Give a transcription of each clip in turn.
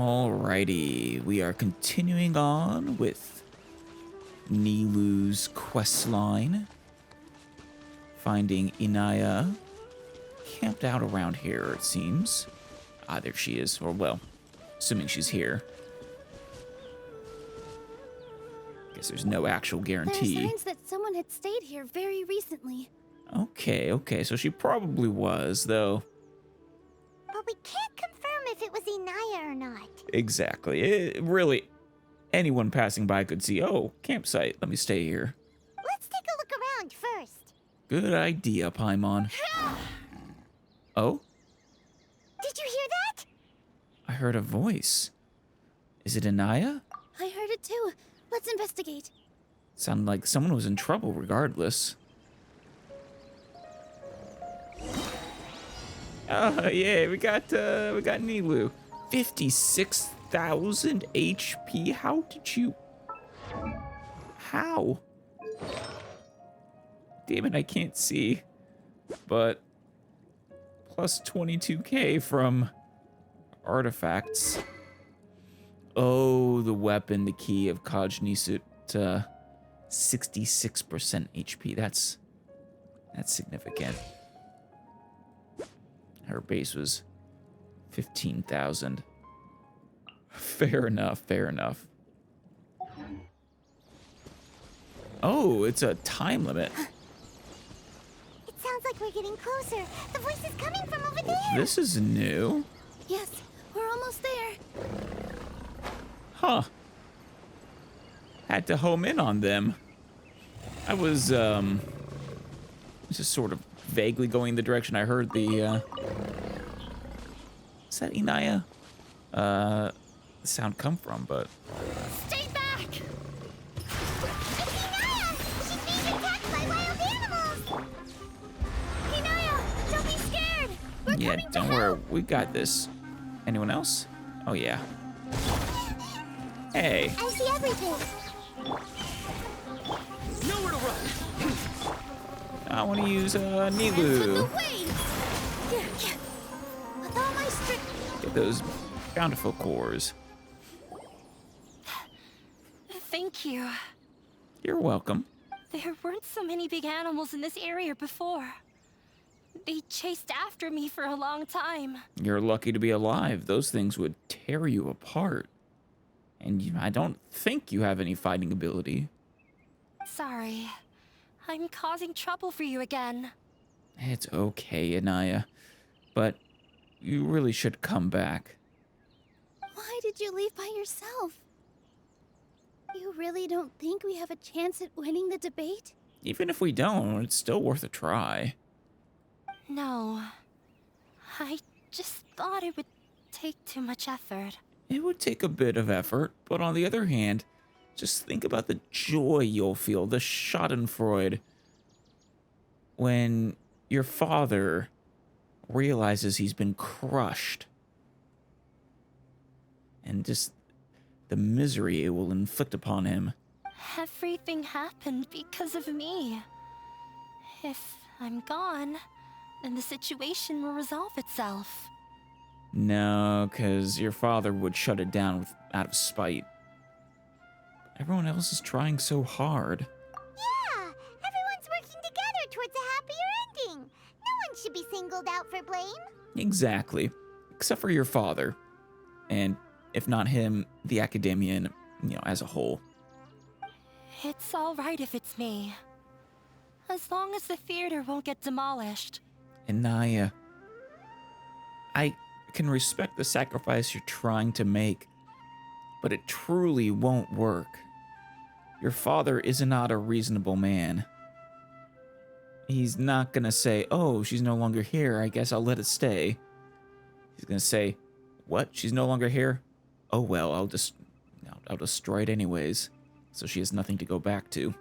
Alrighty, we are continuing on with Nilou's questline, finding Inayah camped out around here, it seems. Ah, there she is, or well, assuming she's here. Guess there's no actual guarantee. There are signs that someone had stayed here very recently. Okay, so she probably was, though. But we can't confirm if it was Inayah or not. Exactly. Really, anyone passing by could see, oh, campsite, let me stay here. Let's take a look around first. Good idea, Paimon. Oh? Did you hear that? I heard a voice. Is it Inayah? I heard it too. Let's investigate. Sounded like someone was in trouble regardless. Oh, yeah, we got Nilou. 56,000 HP. How did you... How? Damn it, I can't see. But plus 22k from artifacts. Oh, the weapon, the key of Kajnisut, 66% HP. That's significant. Her base was 15,000. Fair enough. Oh, it's a time limit. It sounds like we're getting closer. The voice is coming from over there. This is new. Yes, we're almost there. Huh. Had to home in on them. I was, just sort of vaguely going the direction I heard the, is that Inayah? The sound come from, but... Stay back! It's Inayah! She's being attacked by wild animals! Inayah, don't be scared! We're Yeah, coming to don't worry. help. We got this. Anyone else? Oh, yeah. Hey. I see everything. Nowhere to run. I want to use, With Nilou. the waves! With all my strength... Get those bountiful cores. Thank you. You're welcome. There weren't so many big animals in this area before. They chased after me for a long time. You're lucky to be alive. Those things would tear you apart. And I don't think you have any fighting ability. Sorry. I'm causing trouble for you again. It's okay, Inayah. But you really should come back. Why did you leave by yourself? You really don't think we have a chance at winning the debate? Even if we don't, it's still worth a try. No. I just thought it would take too much effort. It would take a bit of effort, but on the other hand, just think about the joy you'll feel, the schadenfreude, when your father realizes he's been crushed. And just the misery it will inflict upon him. Everything happened because of me. If I'm gone, then the situation will resolve itself. No, because your father would shut it down out of spite. Everyone else is trying so hard. Yeah, everyone's working together towards a happier ending. No one should be singled out for blame. Exactly. Except for your father. And if not him, the academia and, as a whole. It's all right if it's me. As long as the theater won't get demolished. Inayah, I can respect the sacrifice you're trying to make, but it truly won't work. Your father is not a reasonable man. He's not gonna say, oh, she's no longer here, I guess I'll let it stay. He's gonna say, what, she's no longer here? Oh well, I'll destroy it anyways, so she has nothing to go back to.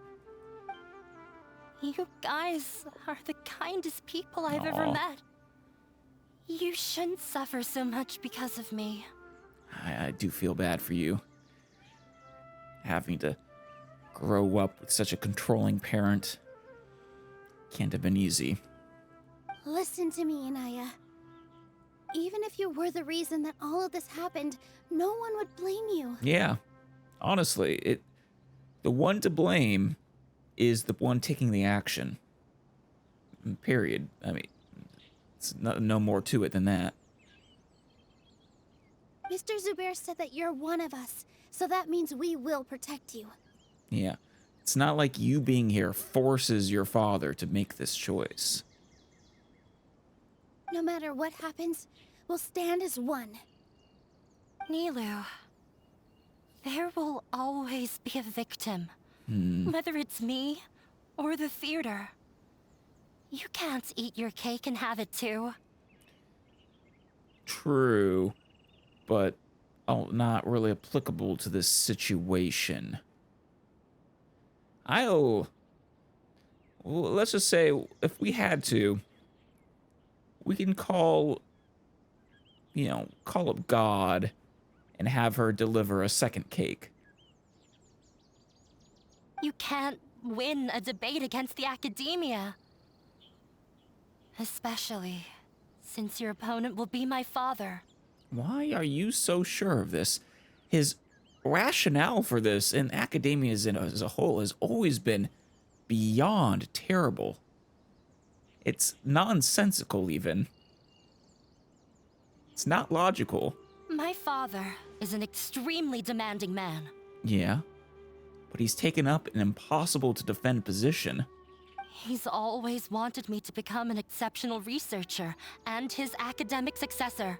You guys are the kindest people I've ever Aw. met. You shouldn't suffer so much because of me. I do feel bad for you. Having to grow up with such a controlling parent can't have been easy. Listen to me, Inayah. even if you were the reason that all of this happened, no one would blame you. Yeah. Honestly, the one to blame is the one taking the action. Period. I mean, it's no more to it than that. Mr. Zubair said that you're one of us, so that means we will protect you. Yeah. It's not like you being here forces your father to make this choice. No matter what happens, we'll stand as one. Nilu, there will always be a victim. Whether it's me or the theater. You can't eat your cake and have it too. True, but not really applicable to this situation. Well, let's just say, if we had to, we can call up God and have her deliver a second cake. You can't win a debate against the academia. Especially since your opponent will be my father. Why are you so sure of this? His rationale for this in academia as a whole has always been beyond terrible. It's nonsensical, even. It's not logical. My father is an extremely demanding man. Yeah, but he's taken up an impossible-to-defend position. He's always wanted me to become an exceptional researcher and his academic successor.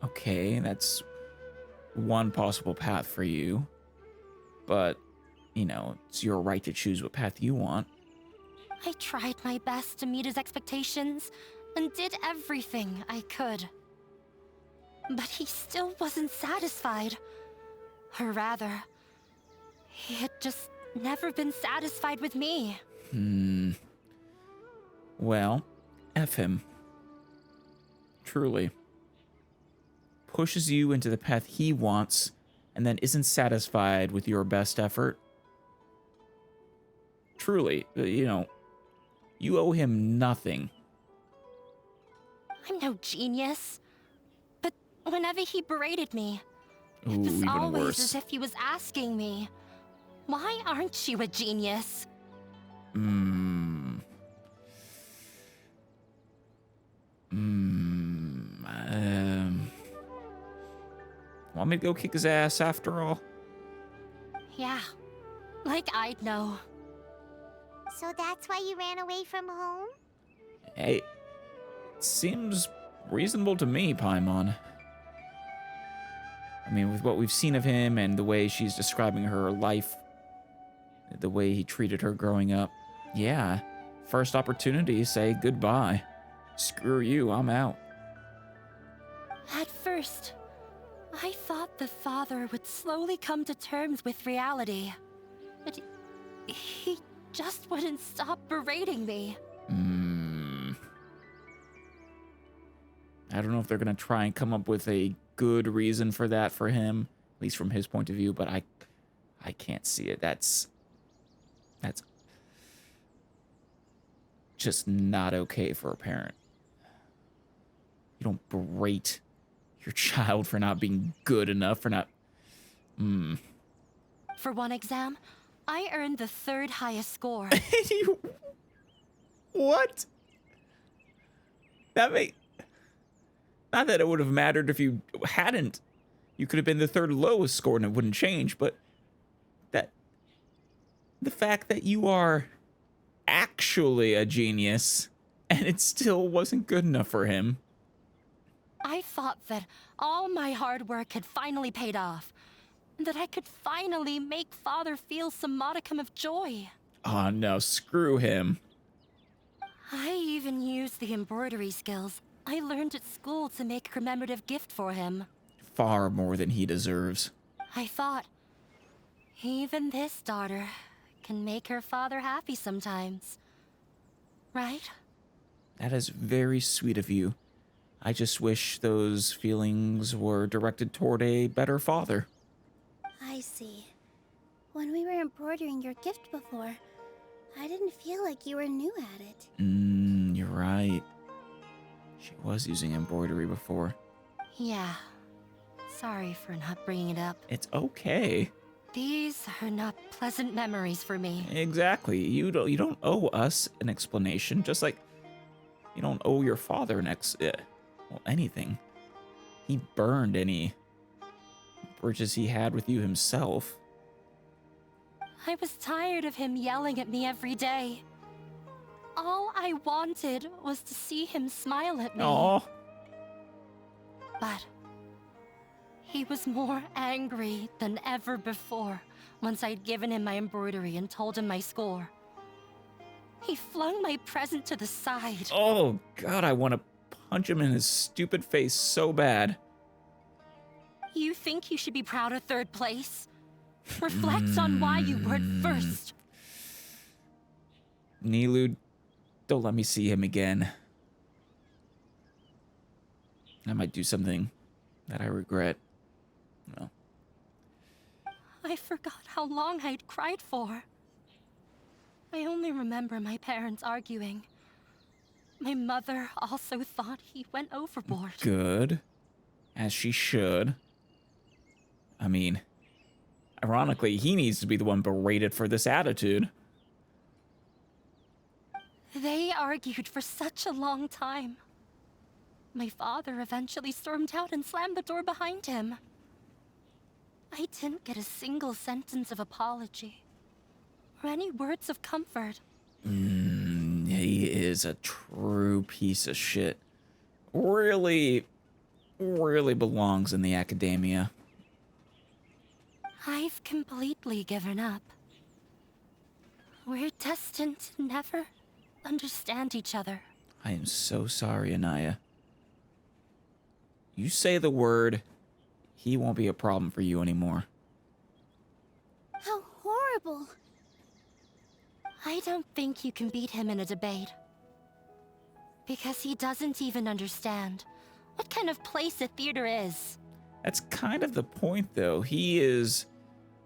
Okay, that's one possible path for you. But, it's your right to choose what path you want. I tried my best to meet his expectations and did everything I could. But he still wasn't satisfied. Or rather, he had just never been satisfied with me. Well, F him. Truly. Pushes you into the path he wants and then isn't satisfied with your best effort. Truly, you owe him nothing. I'm no genius. But whenever he berated me, Ooh, it was even always worse. as if he was asking me, why aren't you a genius? Want me to go kick his ass after all? Yeah, like I'd know. So that's why you ran away from home? Hey, seems reasonable to me, Paimon. I mean, with what we've seen of him and the way she's describing her life, the way he treated her growing up, yeah, first opportunity, say goodbye. Screw you, I'm out. At first, I thought the father would slowly come to terms with reality. But he just wouldn't stop berating me. I don't know if they're gonna try and come up with a good reason for that for him, at least from his point of view, but I can't see it. That's just not okay for a parent. You don't berate your child for not being good enough, for not... For one exam, I earned the 3rd highest score. What? Not that it would have mattered if you hadn't. You could have been the 3rd lowest score and it wouldn't change, but the fact that you are actually a genius and it still wasn't good enough for him. I thought that all my hard work had finally paid off, and that I could finally make Father feel some modicum of joy. Oh no, screw him. I even used the embroidery skills I learned at school to make a commemorative gift for him. Far more than he deserves. I thought, even this daughter can make her father happy sometimes. Right? That is very sweet of you. I just wish those feelings were directed toward a better father. I see. When we were embroidering your gift before, I didn't feel like you were new at it. You're right. She was using embroidery before. Yeah. Sorry for not bringing it up. It's okay. These are not pleasant memories for me. Exactly. You don't owe us an explanation, just like you don't owe your father an anything. He burned any bridges he had with you himself. I was tired of him yelling at me every day. All I wanted was to see him smile at me. Aw. But he was more angry than ever before once I'd given him my embroidery and told him my score. He flung my present to the side. Oh, God, I want to punch him in his stupid face so bad. You think you should be proud of third place? Reflect on why you weren't first. Nilou, don't let me see him again. I might do something that I regret. No. I forgot how long I'd cried for. I only remember my parents arguing. My mother also thought he went overboard. Good. As she should. I mean, ironically, he needs to be the one berated for this attitude. They argued for such a long time. My father eventually stormed out and slammed the door behind him. I didn't get a single sentence of apology or any words of comfort. He is a true piece of shit. Really belongs in the academia. I've completely given up. We're destined to never understand each other. I am so sorry, Inayah. You say the word, he won't be a problem for you anymore. How horrible. I don't think you can beat him in a debate. Because he doesn't even understand what kind of place a theater is. That's kind of the point, though. He is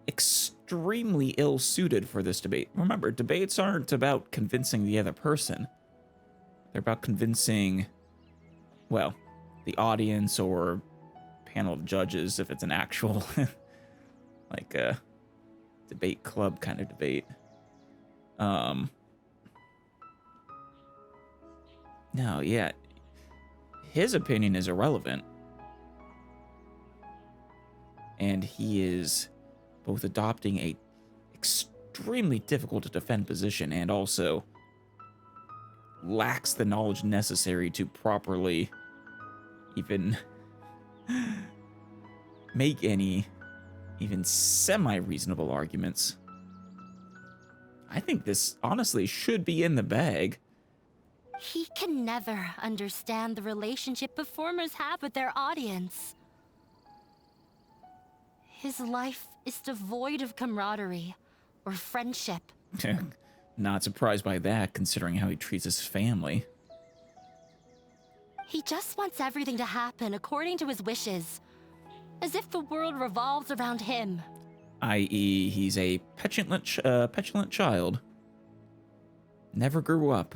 extremely ill-suited for this debate. Remember, debates aren't about convincing the other person. They're about convincing, well, the audience or panel of judges if it's an actual, like a debate club kind of debate. No, yeah. His opinion is irrelevant. And he is both adopting a extremely difficult to defend position and also lacks the knowledge necessary to properly even make any even semi-reasonable arguments. I think this honestly should be in the bag. He can never understand the relationship performers have with their audience. His life is devoid of camaraderie or friendship. Not surprised by that, considering how he treats his family. He just wants everything to happen according to his wishes, as if the world revolves around him. I.e., he's a petulant child. Never grew up.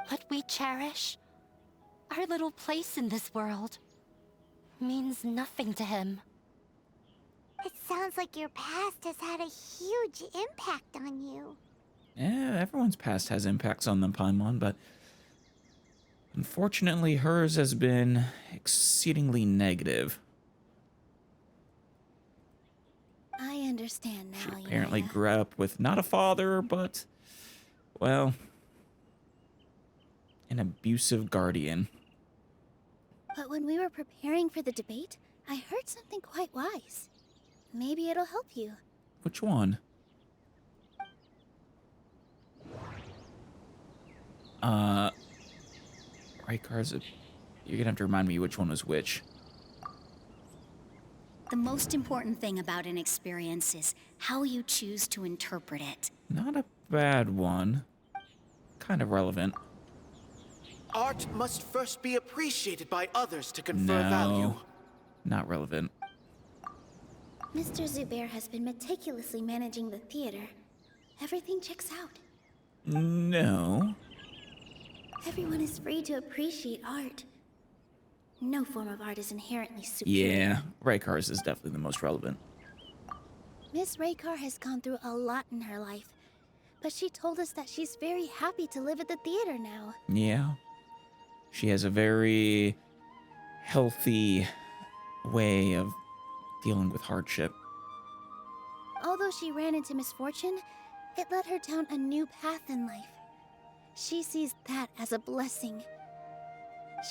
What we cherish, our little place in this world, means nothing to him. It sounds like your past has had a huge impact on you. Yeah, everyone's past has impacts on them, Paimon, but unfortunately hers has been exceedingly negative. I understand now, She apparently Inayah. grew up with not a father, but, well, an abusive guardian. But when we were preparing for the debate, I heard something quite wise. Maybe it'll help you. Which one? Raikar's you're gonna have to remind me which one was which. The most important thing about an experience is how you choose to interpret it. Not a bad one. Kind of relevant. Art must first be appreciated by others to confer No, value. not relevant. Mr. Zubair has been meticulously managing the theater. Everything checks out. No. Everyone is free to appreciate art. No form of art is inherently superior. Yeah, Raykar's is definitely the most relevant. Miss Raykar has gone through a lot in her life, but she told us that she's very happy to live at the theater now. Yeah. She has a very healthy way of dealing with hardship. Although she ran into misfortune, it led her down a new path in life. She sees that as a blessing.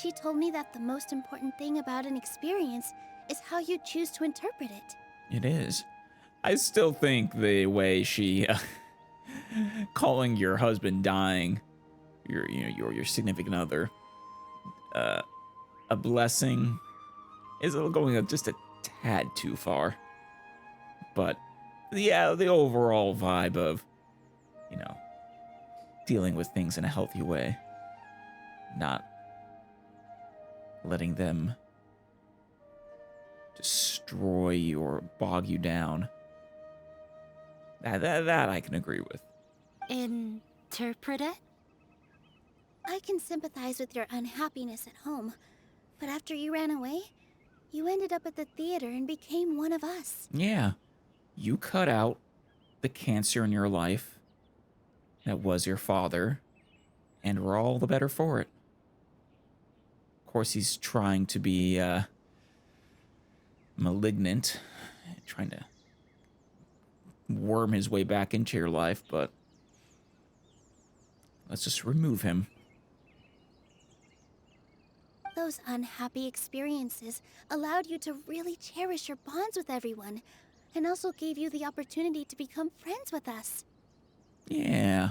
She told me that the most important thing about an experience is how you choose to interpret it. It is. I still think the way she calling your husband dying, your significant other, a blessing is going just a tad too far. But yeah, the overall vibe of, dealing with things in a healthy way, not letting them destroy you or bog you down. That I can agree with. Interpret it? I can sympathize with your unhappiness at home, but after you ran away, you ended up at the theater and became one of us. Yeah. You cut out the cancer in your life that was your father, and we're all the better for it. Of course, he's trying to be malignant, trying to worm his way back into your life, but let's just remove him. Those unhappy experiences allowed you to really cherish your bonds with everyone, and also gave you the opportunity to become friends with us. Yeah.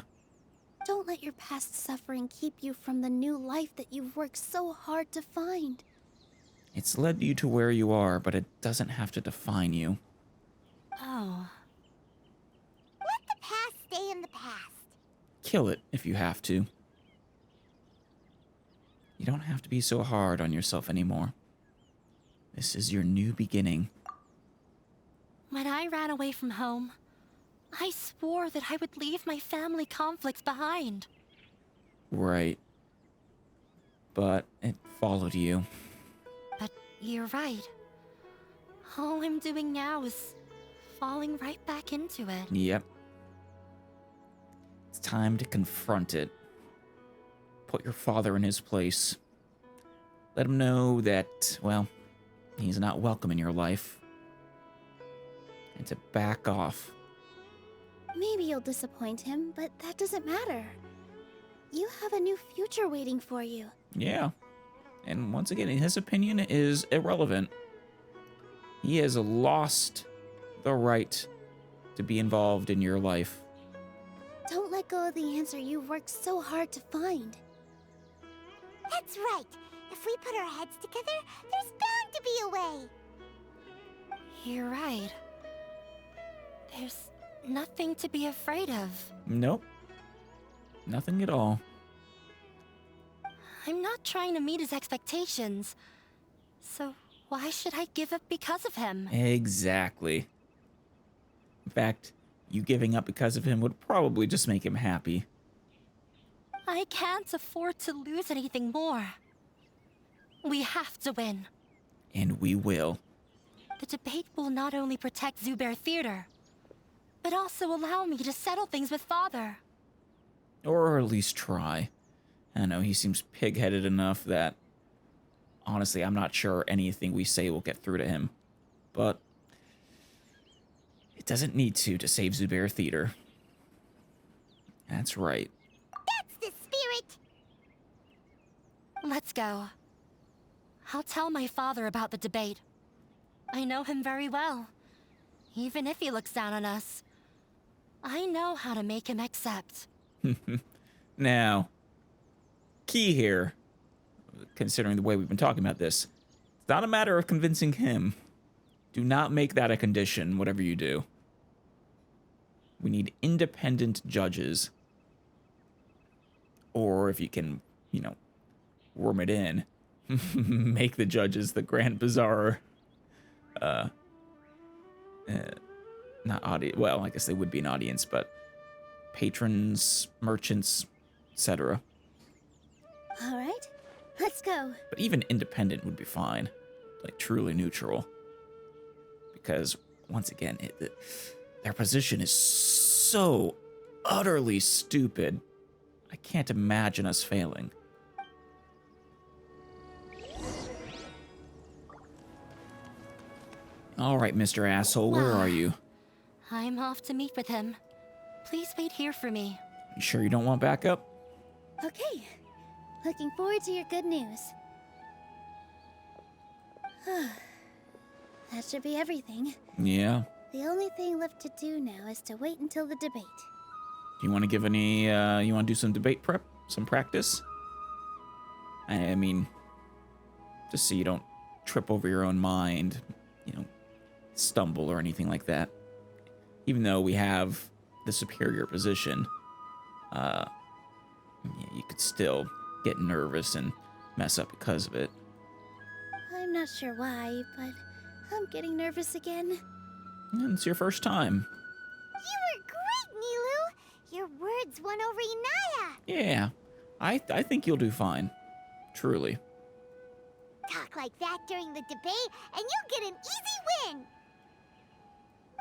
Don't let your past suffering keep you from the new life that you've worked so hard to find. It's led you to where you are, but it doesn't have to define you. Oh. Let the past stay in the past. Kill it if you have to. You don't have to be so hard on yourself anymore. This is your new beginning. When I ran away from home, I swore that I would leave my family conflicts behind. Right. But it followed you. But you're right. All I'm doing now is falling right back into it. Yep. It's time to confront it. Put your father in his place. Let him know that, well, he's not welcome in your life. And to back off. Maybe you'll disappoint him, but that doesn't matter. You have a new future waiting for you. Yeah. And once again, his opinion is irrelevant. He has lost the right to be involved in your life. Don't let go of the answer you've worked so hard to find. That's right. If we put our heads together, there's bound to be a way. You're right. There's nothing to be afraid of. Nope. Nothing at all. I'm not trying to meet his expectations. So why should I give up because of him? Exactly. In fact, you giving up because of him would probably just make him happy. I can't afford to lose anything more. We have to win. And we will. The debate will not only protect Zubair Theater, but also allow me to settle things with Father. Or at least try. I don't know, he seems pig-headed enough that, honestly, I'm not sure anything we say will get through to him. But it doesn't need to save Zubair Theater. That's right. That's the spirit. Let's go. I'll tell my father about the debate. I know him very well. Even if he looks down on us, I know how to make him accept. Now, key here, considering the way we've been talking about this, it's not a matter of convincing him. Do not make that a condition, whatever you do. We need independent judges. Or if you can, worm it in, make the judges the Grand Bazaar, not audience, well, I guess they would be an audience, but patrons, merchants, etc. All right, let's go. But even independent would be fine. Like, truly neutral. Because, once again, their position is so utterly stupid. I can't imagine us failing. All right, Mr. Asshole, where are you? I'm off to meet with him. Please wait here for me. You sure you don't want backup? Okay, looking forward to your good news. That should be everything. Yeah. The only thing left to do now is to wait until the debate. Do you want to give any, you want to do some debate prep? Some practice? I mean, just so you don't trip over your own mind, you know, stumble or anything like that. Even though we have the superior position, yeah, you could still get nervous and mess up because of it. I'm not sure why, but I'm getting nervous again. And it's your first time. You were great, Nilou! Your words won over Inayah! Yeah, I think you'll do fine. Truly. Talk like that during the debate, and you'll get an easy win!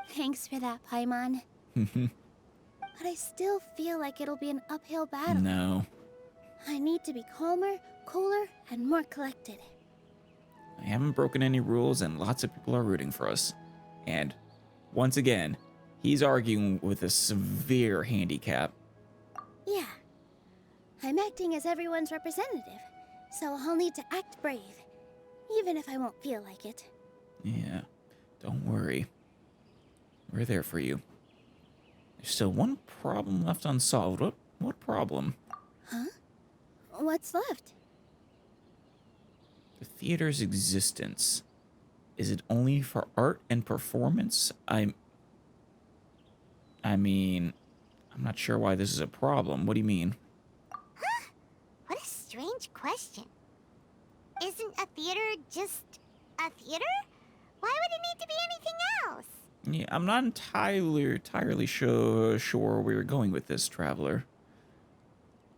Thanks for that, Paimon. But I still feel like it'll be an uphill battle. No. I need to be calmer, cooler, and more collected. I haven't broken any rules, and lots of people are rooting for us. And, once again, he's arguing with a severe handicap. Yeah. I'm acting as everyone's representative, so I'll need to act brave, even if I won't feel like it. Yeah, don't worry. We're there for you. There's still one problem left unsolved. What problem? Huh? What's left? The theater's existence. Is it only for art and performance? I mean, I'm not sure why this is a problem. What do you mean? Huh? What a strange question. Isn't a theater just a theater? Why would it need to be anything else? Yeah, I'm not entirely sure where we're going with this, Traveler.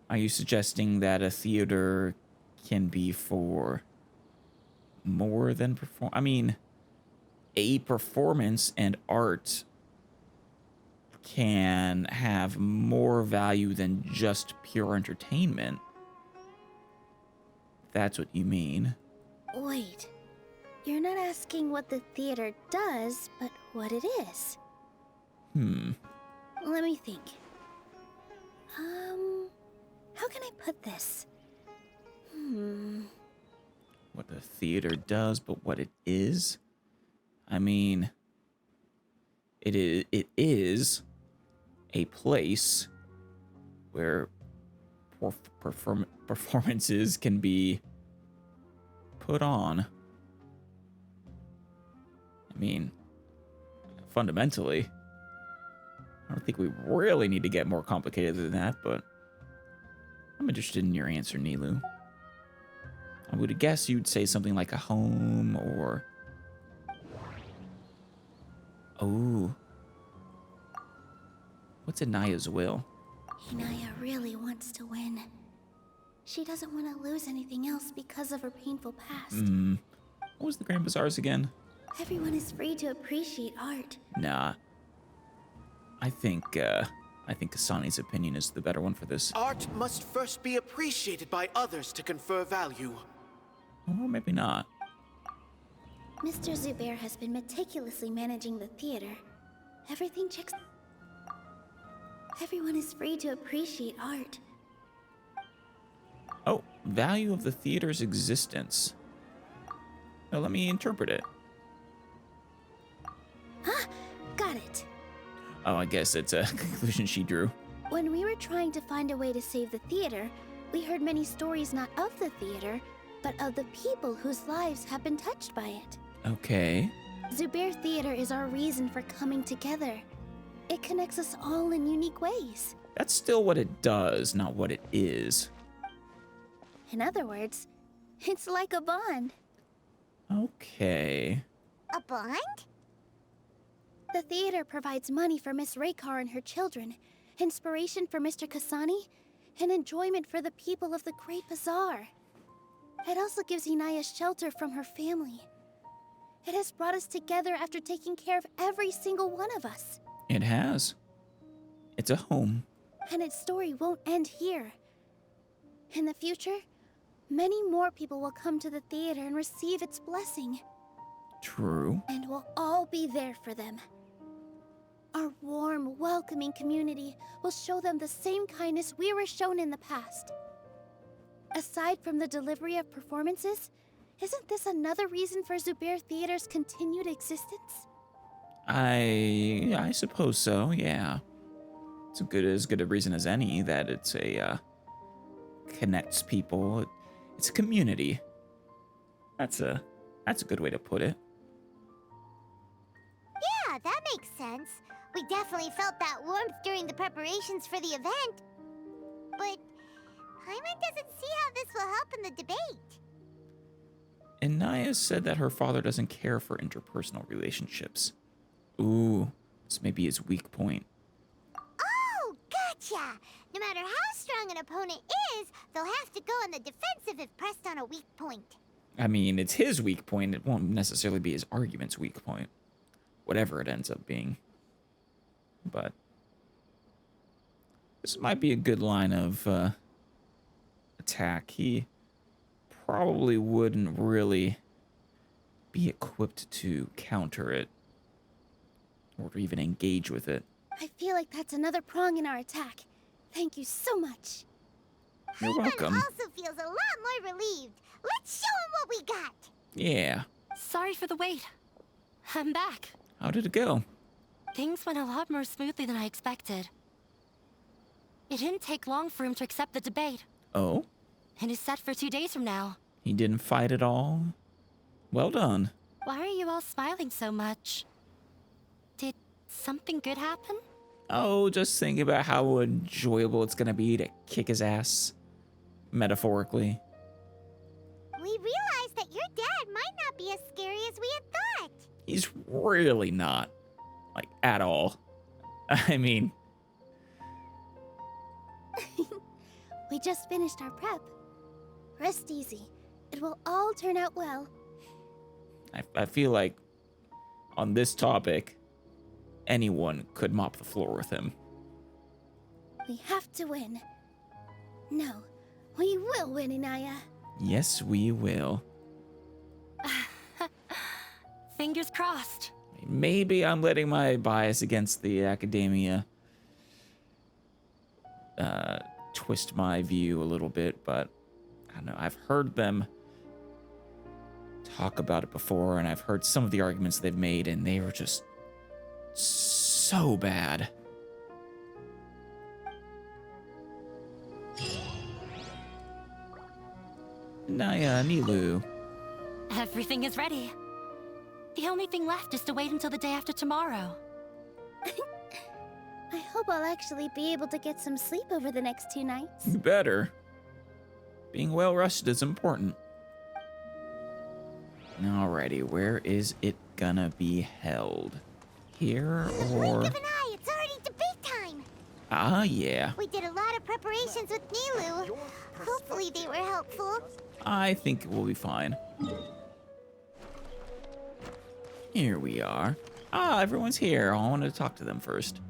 Are you suggesting that a theater can be for more than I mean, a performance and art can have more value than just pure entertainment. If that's what you mean. Wait. You're not asking what the theater does, but what it is. Let me think. How can I put this? What the theater does, but what it is? I mean, it is a place where performances can be put on. I mean, fundamentally, I don't think we really need to get more complicated than that, but I'm interested in your answer, Nilou. I would guess you'd say something like a home or... Oh. What's Inayah's will? Inayah really wants to win. She doesn't want to lose anything else because of her painful past. What was the Grand Bazaars again? Everyone is free to appreciate art. Nah. I think Kasani's opinion is the better one for this. Art must first be appreciated by others to confer value. Or maybe not. Mr. Zubair has been meticulously managing the theater. Everything checks... Everyone is free to appreciate art. Oh, value of the theater's existence. Now let me interpret it. Huh? Got it. Oh, I guess it's a conclusion she drew. When we were trying to find a way to save the theater, we heard many stories not of the theater, but of the people whose lives have been touched by it. Okay. Zubair Theater is our reason for coming together. It connects us all in unique ways. That's still what it does, not what it is. In other words, it's like a bond. Okay. A bond? The theater provides money for Miss Raykar and her children, inspiration for Mr. Kasani, and enjoyment for the people of the Great Bazaar. It also gives Inayah shelter from her family. It has brought us together after taking care of every single one of us. It has. It's a home. And its story won't end here. In the future, many more people will come to the theater and receive its blessing. True. And we'll all be there for them. Our warm, welcoming community will show them the same kindness we were shown in the past. Aside from the delivery of performances, isn't this another reason for Zubair Theater's continued existence? I suppose so, yeah. It's as good a reason as any that it's connects people. It's a community. That's a good way to put it. Yeah, that makes sense. We definitely felt that warmth during the preparations for the event. But Paimon doesn't see how this will help in the debate. Inayah said that her father doesn't care for interpersonal relationships. Ooh, this may be his weak point. Oh, gotcha! No matter how strong an opponent is, they'll have to go on the defensive if pressed on a weak point. I mean, it's his weak point. It won't necessarily be his argument's weak point. Whatever it ends up being. But this might be a good line of attack. He probably wouldn't really be equipped to counter it or to even engage with it. I feel like that's another prong in our attack. Thank you so much. You're Paimon welcome. also feels a lot more relieved. Let's show him what we got. Yeah. Sorry for the wait. I'm back. How did it go? Things went a lot more smoothly than I expected. It didn't take long for him to accept the debate. Oh? And is set for 2 days from now. He didn't fight at all? Well done. Why are you all smiling so much? Did something good happen? Oh, just think about how enjoyable it's gonna be to kick his ass. Metaphorically. We realized that your dad might not be as scary as we had thought. He's really not. Like, at all. I mean... We just finished our prep. Rest easy. It will all turn out well. I feel like on this topic, anyone could mop the floor with him. We have to win. No, we will win, Inayah. Yes, we will. Fingers crossed. Maybe I'm letting my bias against the academia twist my view a little bit, but I don't know. I've heard them talk about it before, and I've heard some of the arguments they've made, and they were just so bad. Inayah, Nilu. Everything is ready. The only thing left is to wait until the day after tomorrow. I hope I'll actually be able to get some sleep over the next 2 nights. You better. Being well rested is important. Alrighty, where is it gonna be held? Here or... Blink of an eye, it's already debate time. Ah, yeah. We did a lot of preparations with Nilu. Hopefully they were helpful. I think we'll be fine. Here we are. Ah, everyone's here. I wanted to talk to them first.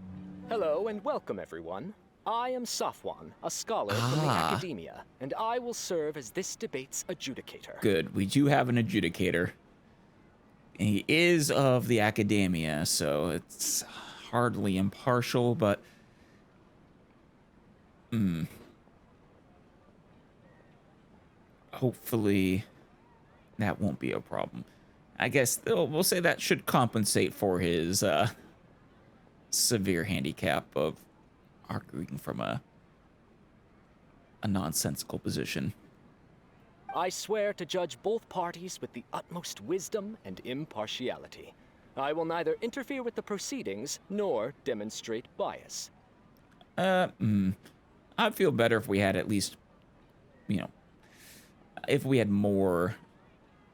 Hello and welcome, everyone. I am Safwan, a scholar from the academia, and I will serve as this debate's adjudicator. Good. We do have an adjudicator. He is of the academia, so it's hardly impartial, but... hopefully that won't be a problem. I guess we'll say that should compensate for his severe handicap of arguing from a nonsensical position. I swear to judge both parties with the utmost wisdom and impartiality. I will neither interfere with the proceedings nor demonstrate bias. I'd feel better if we had at least, you know, if we had more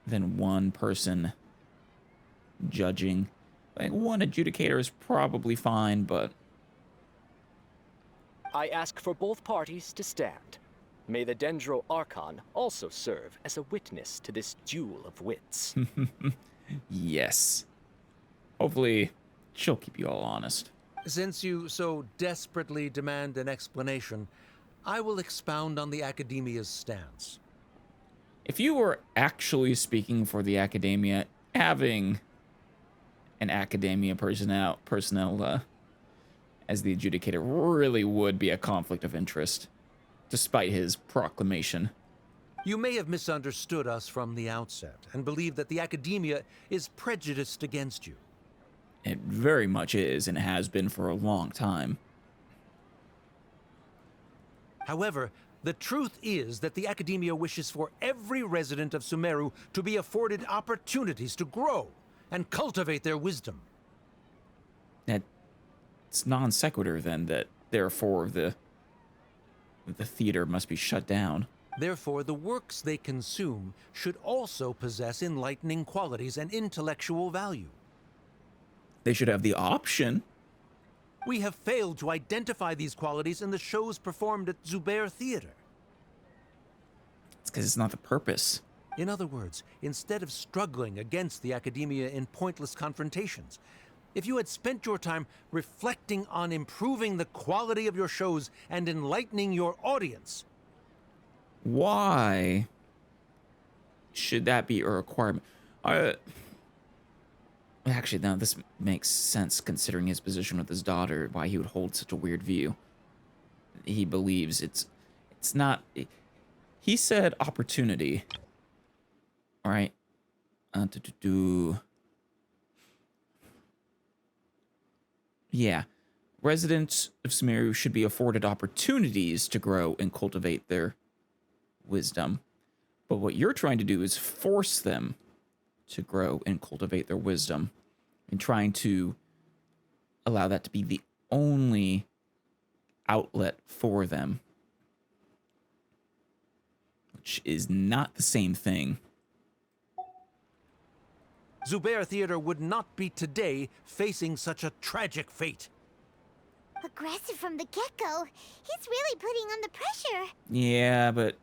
than one person judging. Like, one adjudicator is probably fine, but I ask for both parties to stand. May the Dendro Archon also serve as a witness to this duel of wits. Yes. Hopefully, she'll keep you all honest. Since you so desperately demand an explanation, I will expound on the Academia's stance. If you were actually speaking for the Academia, having an Academia personnel as the adjudicator really would be a conflict of interest, despite his proclamation. You may have misunderstood us from the outset and believe that the Academia is prejudiced against you. It very much is, and has been for a long time. However, the truth is that the Academia wishes for every resident of Sumeru to be afforded opportunities to grow and cultivate their wisdom. It's non sequitur then that therefore the theater must be shut down. Therefore, the works they consume should also possess enlightening qualities and intellectual value. They should have the option. We have failed to identify these qualities in the shows performed at Zubair Theater. It's because it's not the purpose. In other words, instead of struggling against the Academia in pointless confrontations, if you had spent your time reflecting on improving the quality of your shows and enlightening your audience. Why should that be a requirement? Actually, now this makes sense considering his position with his daughter, why he would hold such a weird view. He believes it's not... He said opportunity. All right. Yeah. Residents of Sumeru should be afforded opportunities to grow and cultivate their wisdom. But what you're trying to do is force them to grow and cultivate their wisdom, and trying to allow that to be the only outlet for them, which is not the same thing. Zubair Theater would not be today facing such a tragic fate. Aggressive from the get-go. He's really putting on the pressure. Yeah, but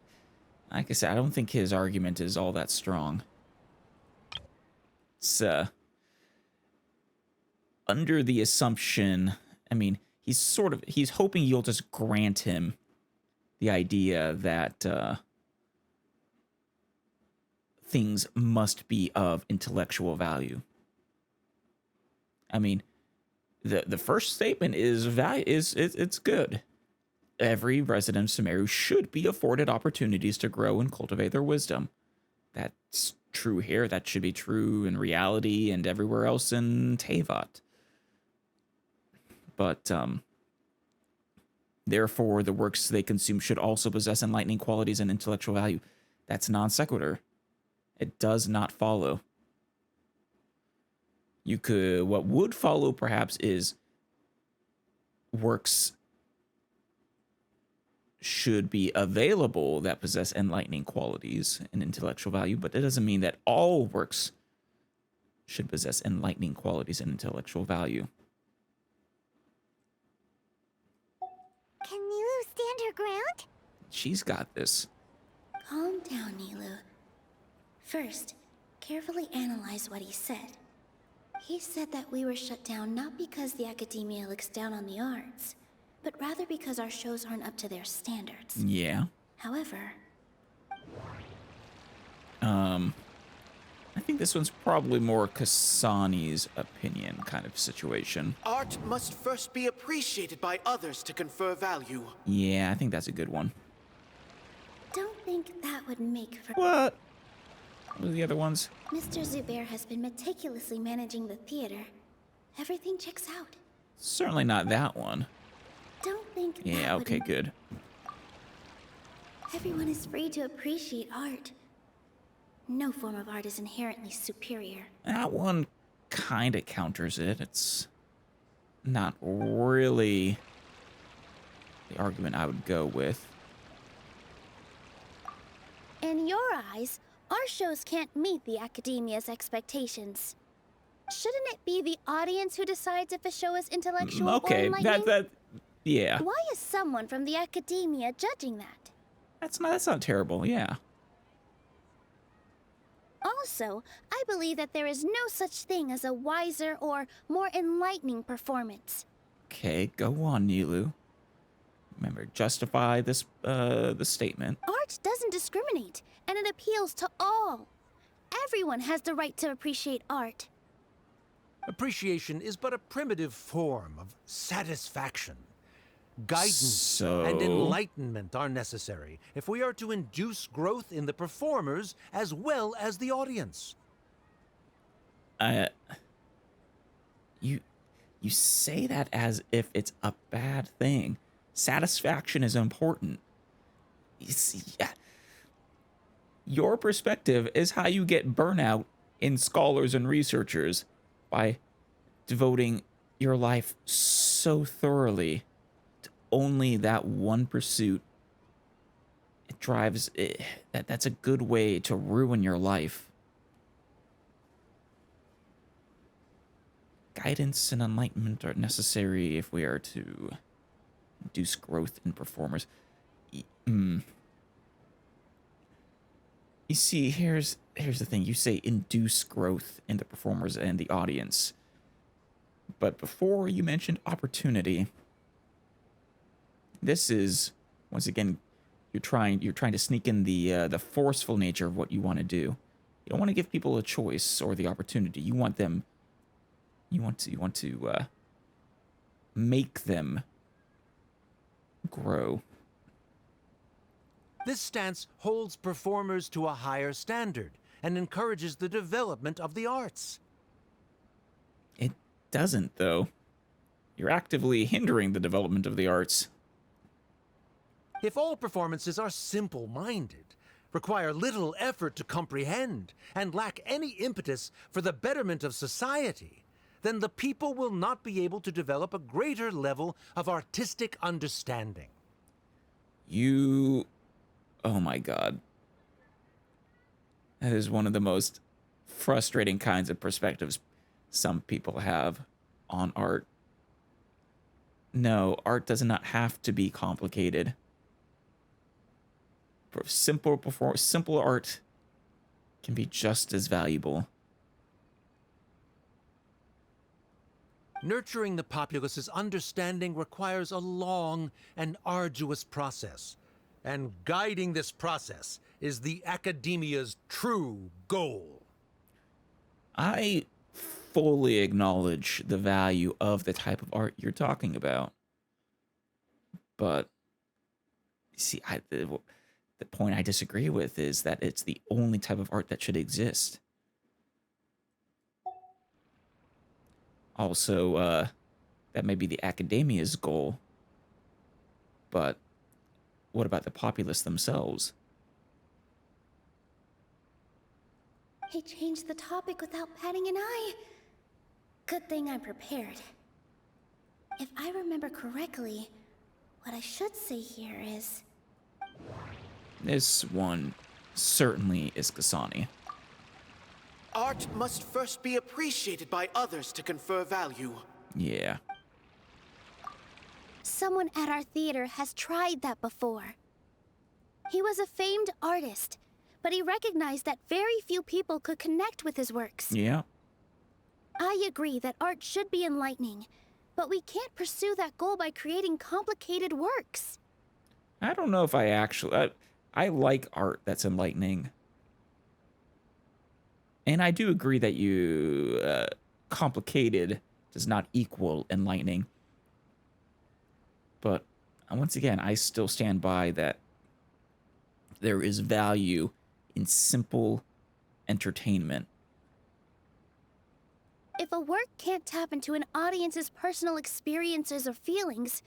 like I said, I don't think his argument is all that strong. It's under the assumption, I mean, he's hoping you'll just grant him the idea that things must be of intellectual value. I mean, the first statement is it's good. Every resident of Sumeru should be afforded opportunities to grow and cultivate their wisdom. That's true here. That should be true in reality and everywhere else in Teyvat. But therefore, the works they consume should also possess enlightening qualities and intellectual value. That's non sequitur. It does not follow. What would follow perhaps is works should be available that possess enlightening qualities and intellectual value, but it doesn't mean that all works should possess enlightening qualities and intellectual value. Can Nilu stand her ground? She's got this. Calm down, Nilu. First, carefully analyze what he said. He said that we were shut down not because the Academia looks down on the arts, but rather because our shows aren't up to their standards. Yeah. However... I think this one's probably more Kasani's opinion kind of situation. Art must first be appreciated by others to confer value. Yeah, I think that's a good one. Don't think that would make for... What? What are the other ones? Mr. Zubair has been meticulously managing the theater. Everything checks out. Certainly not that one. Don't think that Yeah, would okay, good. Everyone is free to appreciate art. No form of art is inherently superior. That one kind of counters it. It's not really the argument I would go with. In your eyes, our shows can't meet the Academia's expectations. Shouldn't it be the audience who decides if a show is intellectual or Okay, enlightening? Yeah. Why is someone from the academia judging that? That's not terrible, yeah. Also, I believe that there is no such thing as a wiser or more enlightening performance. Okay, go on, Nilu. Remember, justify this the statement. Art doesn't discriminate, and it appeals to all. Everyone has the right to appreciate art. Appreciation is but a primitive form of satisfaction. Guidance So- and enlightenment are necessary if we are to induce growth in the performers as well as the audience. You say that as if it's a bad thing. Satisfaction is important. You see, yeah. Your perspective is how you get burnout in scholars and researchers by devoting your life so thoroughly to only that one pursuit. It drives that's a good way to ruin your life. Guidance and enlightenment are necessary if we are to induce growth in performers. You see, here's the thing. You say induce growth in the performers and the audience. But before you mentioned opportunity, this is, once again, you're trying to sneak in the forceful nature of what you want to do. You don't want to give people a choice or the opportunity. You want to make them grow. This stance holds performers to a higher standard and encourages the development of the arts. It doesn't, though. You're actively hindering the development of the arts. If all performances are simple-minded, require little effort to comprehend, and lack any impetus for the betterment of society, then the people will not be able to develop a greater level of artistic understanding. Oh my god. That is one of the most frustrating kinds of perspectives some people have on art. No, art does not have to be complicated. Simple art can be just as valuable. Nurturing the populace's understanding requires a long and arduous process, and guiding this process is the academia's true goal. I fully acknowledge the value of the type of art you're talking about. But, see, the point I disagree with is that it's the only type of art that should exist. Also, that may be the academia's goal, but what about the populace themselves? He changed the topic without batting an eye. Good thing I'm prepared. If I remember correctly, what I should say here is... This one certainly is Kasani. Art must first be appreciated by others to confer value. Yeah. Someone at our theater has tried that before. He was a famed artist, but he recognized that very few people could connect with his works. Yeah. I agree that art should be enlightening, but we can't pursue that goal by creating complicated works. I don't know if I actually... I like art that's enlightening. And I do agree that complicated does not equal enlightening. But once again, I still stand by that there is value in simple entertainment. If a work can't tap into an audience's personal experiences or feelings,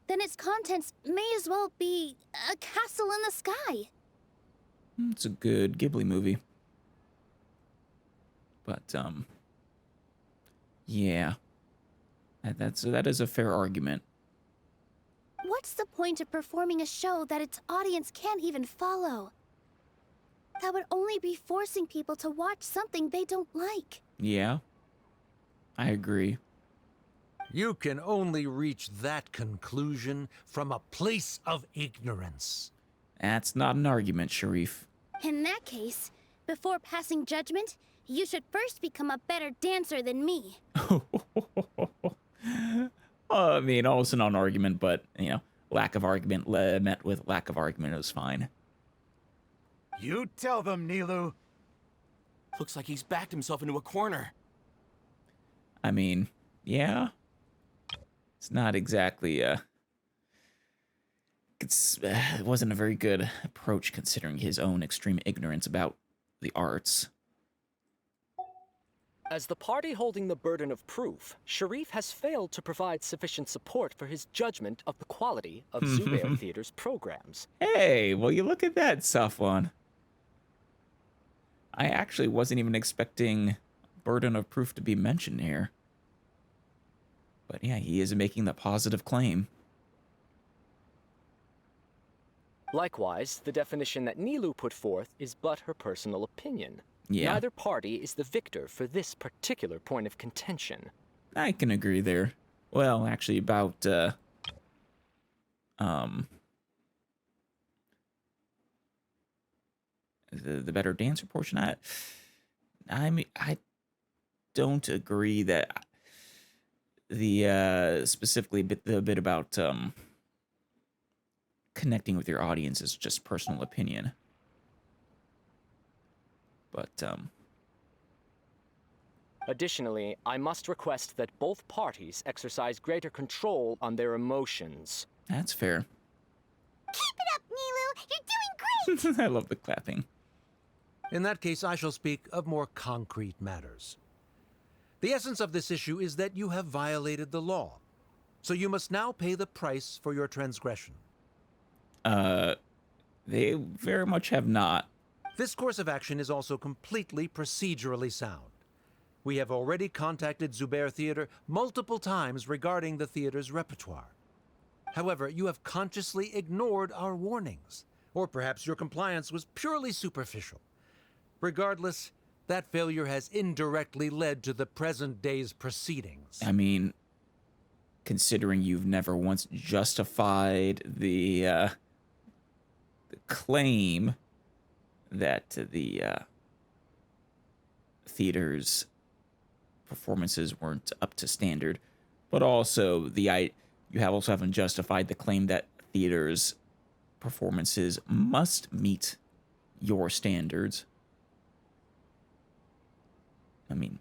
then its contents may as well be a castle in the sky. It's a good Ghibli movie. But, yeah. That is a fair argument. What's the point of performing a show that its audience can't even follow? That would only be forcing people to watch something they don't like. Yeah. I agree. You can only reach that conclusion from a place of ignorance. That's not an argument, Sharif. In that case, before passing judgment, you should first become a better dancer than me. I mean, also not an argument, but, lack of argument met with lack of argument is fine. You tell them, Nilou. Looks like he's backed himself into a corner. I mean, yeah. It's not exactly, it wasn't a very good approach considering his own extreme ignorance about the arts. As the party holding the burden of proof, Sharif has failed to provide sufficient support for his judgment of the quality of Zubair Theater's programs. Hey, well, you look at that, Safwan. I actually wasn't even expecting burden of proof to be mentioned here. But yeah, he is making the positive claim. Likewise, the definition that Nilou put forth is but her personal opinion. Yeah. Neither party is the victor for this particular point of contention. I can agree there. Well, actually, about, the better dancer portion, I mean, I don't agree that the, specifically the bit about, connecting with your audience is just personal opinion. But, Additionally, I must request that both parties exercise greater control on their emotions. That's fair. Keep it up, Nilou! You're doing great! I love the clapping. In that case, I shall speak of more concrete matters. The essence of this issue is that you have violated the law, so you must now pay the price for your transgression. They very much have not. This course of action is also completely procedurally sound. We have already contacted Zubair Theater multiple times regarding the theater's repertoire. However, you have consciously ignored our warnings, or perhaps your compliance was purely superficial. Regardless, that failure has indirectly led to the present day's proceedings. I mean, considering you've never once justified the claim that the theater's performances weren't up to standard, but also you also haven't justified the claim that theater's performances must meet your standards. I mean,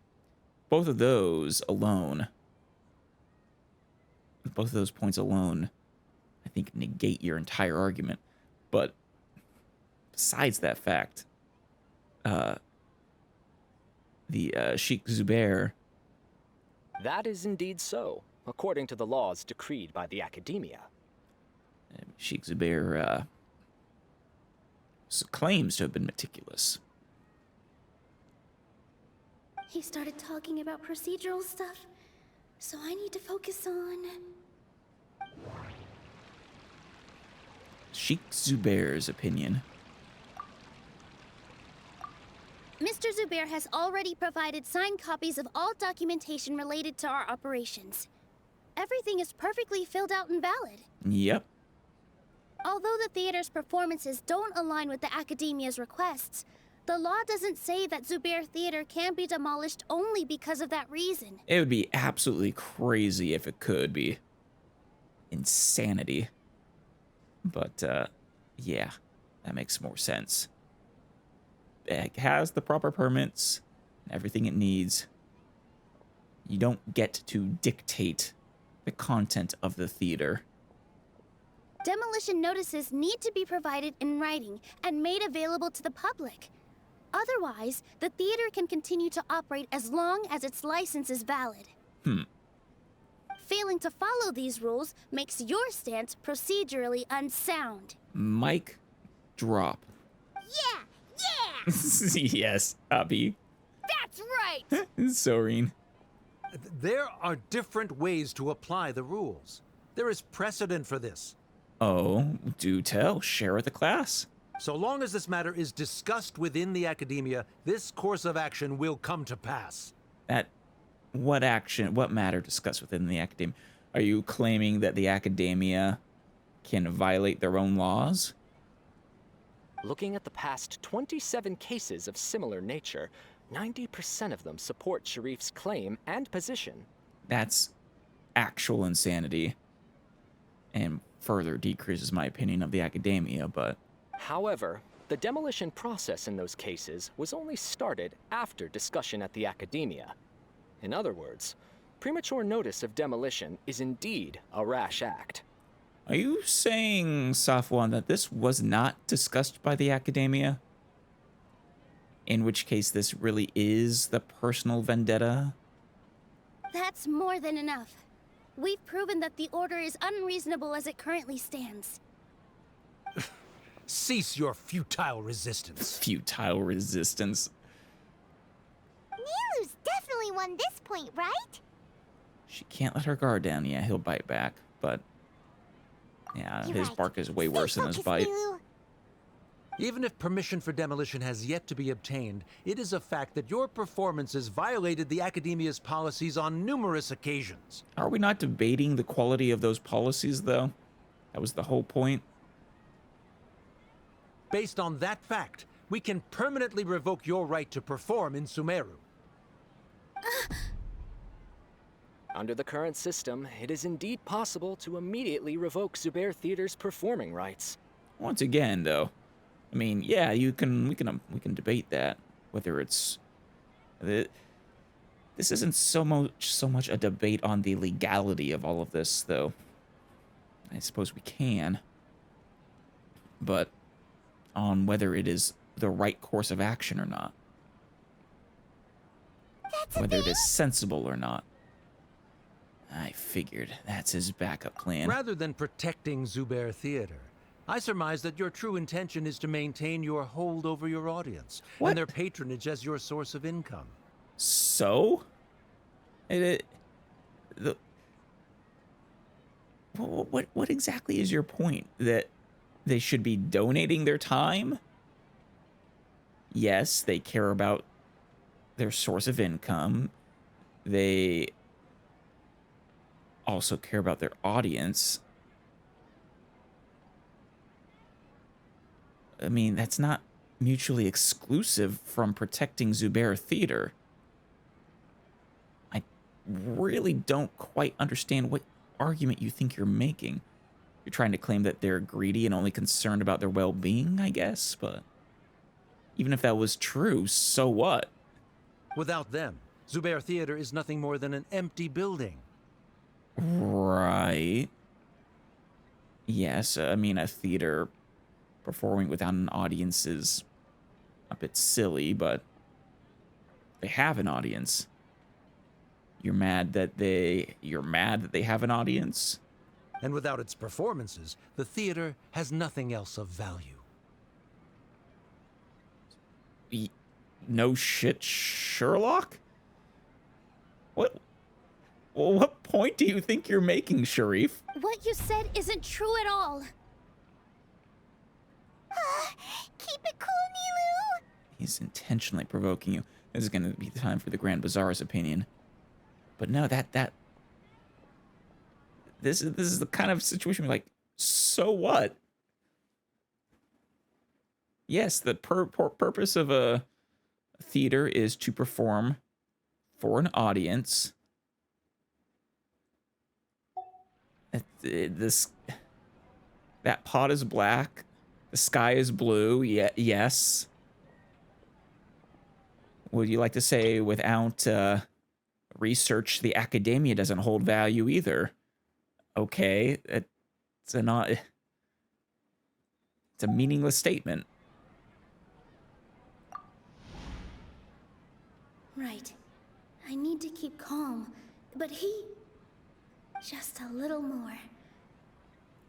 both of those points alone, I think, negate your entire argument. But besides that fact, the Sheikh Zubair... That is indeed so, according to the laws decreed by the Academia. Sheikh Zubair claims to have been meticulous. He started talking about procedural stuff, so I need to focus on... Sheikh Zubair's opinion. Mr. Zubair has already provided signed copies of all documentation related to our operations. Everything is perfectly filled out and valid. Yep. Although the theater's performances don't align with the Academia's requests, the law doesn't say that Zubair Theater can be demolished only because of that reason. It would be absolutely crazy if it could be. Insanity. But, yeah, that makes more sense. It has the proper permits, everything it needs. You don't get to dictate the content of the theater. Demolition notices need to be provided in writing and made available to the public. Otherwise, the theater can continue to operate as long as its license is valid. Failing to follow these rules makes your stance procedurally unsound. Mic drop. Yeah! Yes, Abby. That's right! Soreen. There are different ways to apply the rules. There is precedent for this. Oh, do tell. Share with the class. So long as this matter is discussed within the Academia, this course of action will come to pass. That what matter discussed within the academia? Are you claiming that the academia can violate their own laws? Looking at the past 27 cases of similar nature, 90% of them support Sharif's claim and position. That's actual insanity, and further decreases my opinion of the academia, but... However, the demolition process in those cases was only started after discussion at the academia. In other words, premature notice of demolition is indeed a rash act. Are you saying, Safwan, that this was not discussed by the academia? In which case this really is the personal vendetta? That's more than enough. We've proven that the order is unreasonable as it currently stands. Cease your futile resistance. Futile resistance. Nilu's definitely won this point, right? She can't let her guard down. Yeah, he'll bite back, but... yeah, You're his right. bark is way Stay worse than his focused, bite. Nilu. Even if permission for demolition has yet to be obtained, it is a fact that your performances violated the Academia's policies on numerous occasions. Are we not debating the quality of those policies, though? That was the whole point. Based on that fact, we can permanently revoke your right to perform in Sumeru. Under the current system, it is indeed possible to immediately revoke Zubair Theater's performing rights. Once again, though, I mean, yeah, we can debate that, whether it's this isn't so much a debate on the legality of all of this, though. I suppose we can, but on whether it is the right course of action or not, whether it is sensible or not. I figured that's his backup plan. Rather than protecting Zubair Theater, I surmise that your true intention is to maintain your hold over your audience What? and their patronage as your source of income. So? What exactly is your point? That they should be donating their time? Yes, they care about their source of income. They also care about their audience. I mean, that's not mutually exclusive from protecting Zubair Theater. I really don't quite understand what argument you think you're making. You're trying to claim that they're greedy and only concerned about their well-being, I guess, but even if that was true, so what? Without them, Zubair Theater is nothing more than an empty building. Right. Yes, I mean, a theater performing without an audience is a bit silly, but they have an audience. You're mad that they have an audience? And without its performances, the theater has nothing else of value. No shit, Sherlock? What point do you think you're making, Sharif? What you said isn't true at all. Keep it cool, Nilu. He's intentionally provoking you. This is going to be the time for the Grand Bazaar's opinion. But no, this is the kind of situation where, like, so what? Yes, the purpose of a theater is to perform for an audience. That pot is black. The sky is blue. Yes. Would you like to say without research, the academia doesn't hold value either? Okay, it's a meaningless statement. Right. I need to keep calm, but just a little more.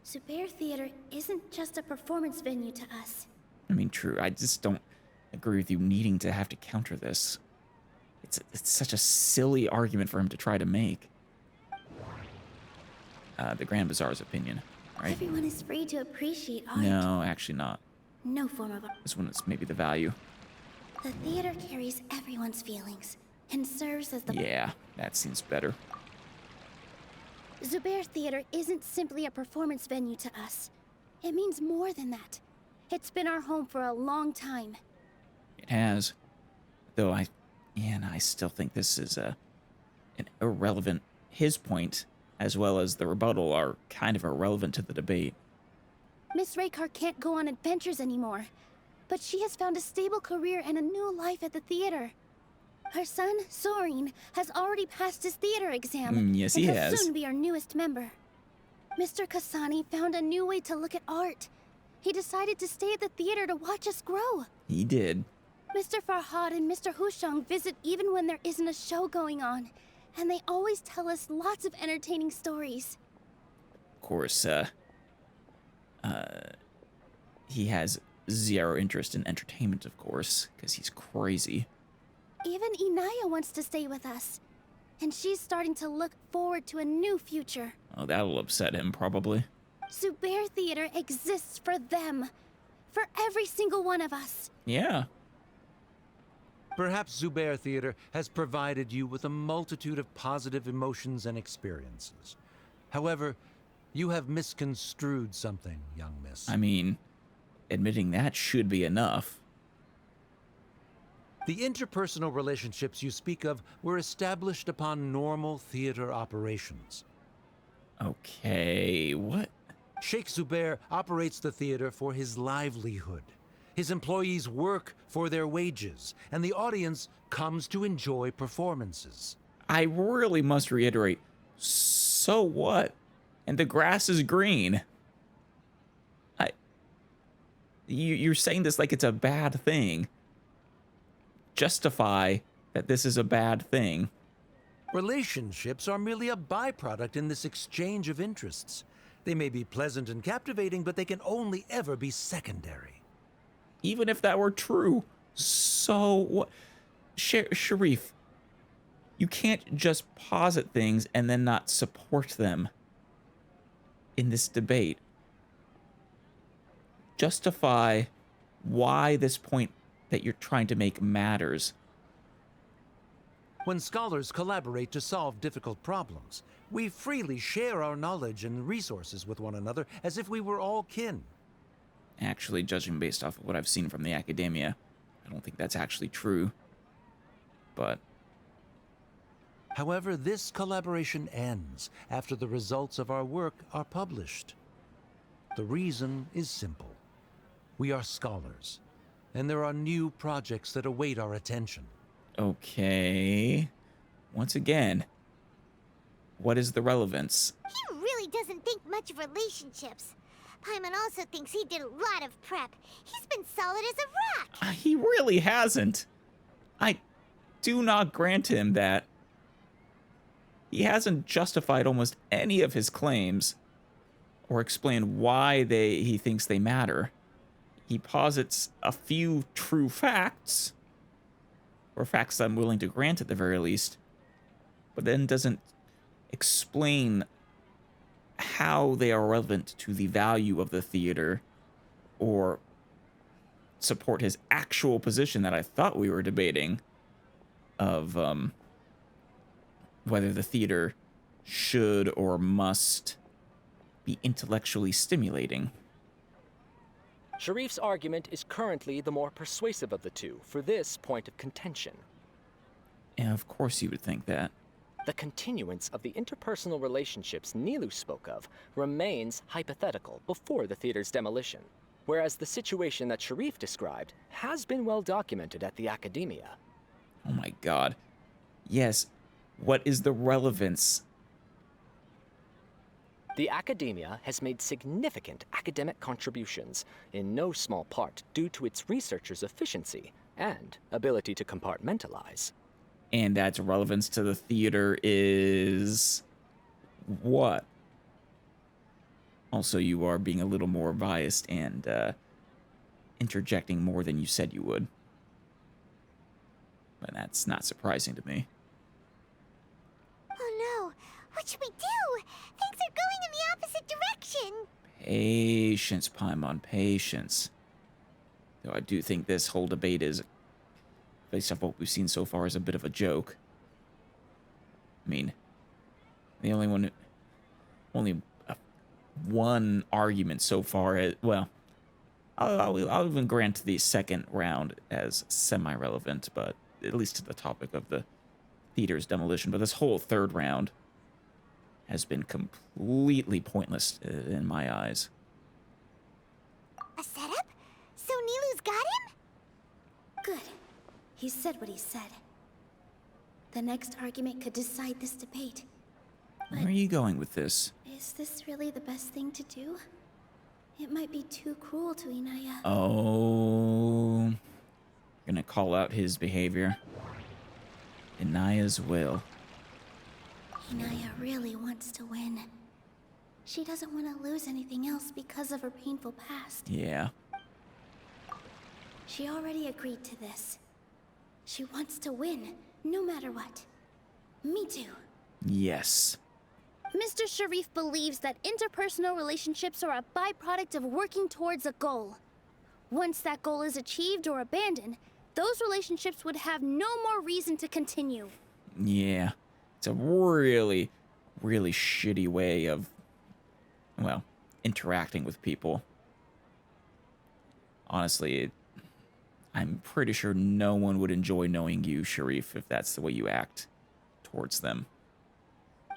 Zubair Theater isn't just a performance venue to us. I mean, true. I just don't agree with you needing to have to counter this. It's such a silly argument for him to try to make. The Grand Bazaar's opinion, right? Everyone is free to appreciate art. No, actually not. No form of art. This one is maybe the value. The theater carries everyone's feelings, and serves as the... Yeah, that seems better. Zubair Theater isn't simply a performance venue to us. It means more than that. It's been our home for a long time. It has. Though I still think this is an irrelevant... His point, as well as the rebuttal, are kind of irrelevant to the debate. Miss Raykar can't go on adventures anymore, but she has found a stable career and a new life at the theater. Her son, Soren, has already passed his theater exam. Yes, he and has. will soon be our newest member. Mr. Kasani found a new way to look at art. He decided to stay at the theater to watch us grow. He did. Mr. Farhad and Mr. Hushang visit even when there isn't a show going on, and they always tell us lots of entertaining stories. Of course, he has zero interest in entertainment, of course, because he's crazy. Even Inayah wants to stay with us, and she's starting to look forward to a new future. Oh, that'll upset him, probably. Zubair Theater exists for them. For every single one of us. Yeah. Perhaps Zubair Theater has provided you with a multitude of positive emotions and experiences. However, you have misconstrued something, young miss. I mean, admitting that should be enough. The interpersonal relationships you speak of were established upon normal theater operations. Okay, what? Sheikh Zubair operates the theater for his livelihood. His employees work for their wages, and the audience comes to enjoy performances. I really must reiterate, so what? And the grass is green. You're saying this like it's a bad thing. Justify that this is a bad thing. Relationships are merely a byproduct in this exchange of interests. They may be pleasant and captivating, but they can only ever be secondary. Even if that were true, so what? Sharif, you can't just posit things and then not support them in this debate. Justify why this point that you're trying to make matters. When scholars collaborate to solve difficult problems, we freely share our knowledge and resources with one another as if we were all kin. Actually, judging based off of what I've seen from the academia, I don't think that's actually true. But... However, this collaboration ends after the results of our work are published. The reason is simple. We are scholars, and there are new projects that await our attention. Okay. Once again, what is the relevance? He really doesn't think much of relationships. Paimon also thinks he did a lot of prep. He's been solid as a rock. He really hasn't. I do not grant him that. He hasn't justified almost any of his claims or explained why he thinks they matter. He posits a few true facts, or facts I'm willing to grant at the very least, but then doesn't explain how they are relevant to the value of the theater or support his actual position that I thought we were debating of whether the theater should or must be intellectually stimulating. Sharif's argument is currently the more persuasive of the two for this point of contention. And of course you would think that. The continuance of the interpersonal relationships Nilou spoke of remains hypothetical before the theater's demolition, whereas the situation that Sharif described has been well documented at the academia. Oh my god. Yes, what is the relevance? The academia has made significant academic contributions, in no small part due to its researchers' efficiency and ability to compartmentalize. And that's relevance to the theater is... what? Also, you are being a little more biased and interjecting more than you said you would. But that's not surprising to me. Oh no, what should we do? Things are going in the opposite direction. Patience, Paimon, patience. Though I do think this whole debate is based off what we've seen so far, is a bit of a joke. I mean, the only one argument so far, well, I'll even grant the second round as semi-relevant, but at least to the topic of the theater's demolition. But this whole third round has been completely pointless in my eyes. A setup? So Nilou's got him? Good. He said what he said. The next argument could decide this debate. Where are you going with this? Is this really the best thing to do? It might be too cruel to Inayah. Oh, gonna call out his behavior. Inayah's will. Inayah really wants to win. She doesn't want to lose anything else because of her painful past. Yeah. She already agreed to this. She wants to win, no matter what. Me too. Yes. Mr. Sharif believes that interpersonal relationships are a byproduct of working towards a goal. Once that goal is achieved or abandoned, those relationships would have no more reason to continue. Yeah. It's a really, really shitty way of, well, interacting with people. Honestly, I'm pretty sure no one would enjoy knowing you, Sharif, if that's the way you act towards them.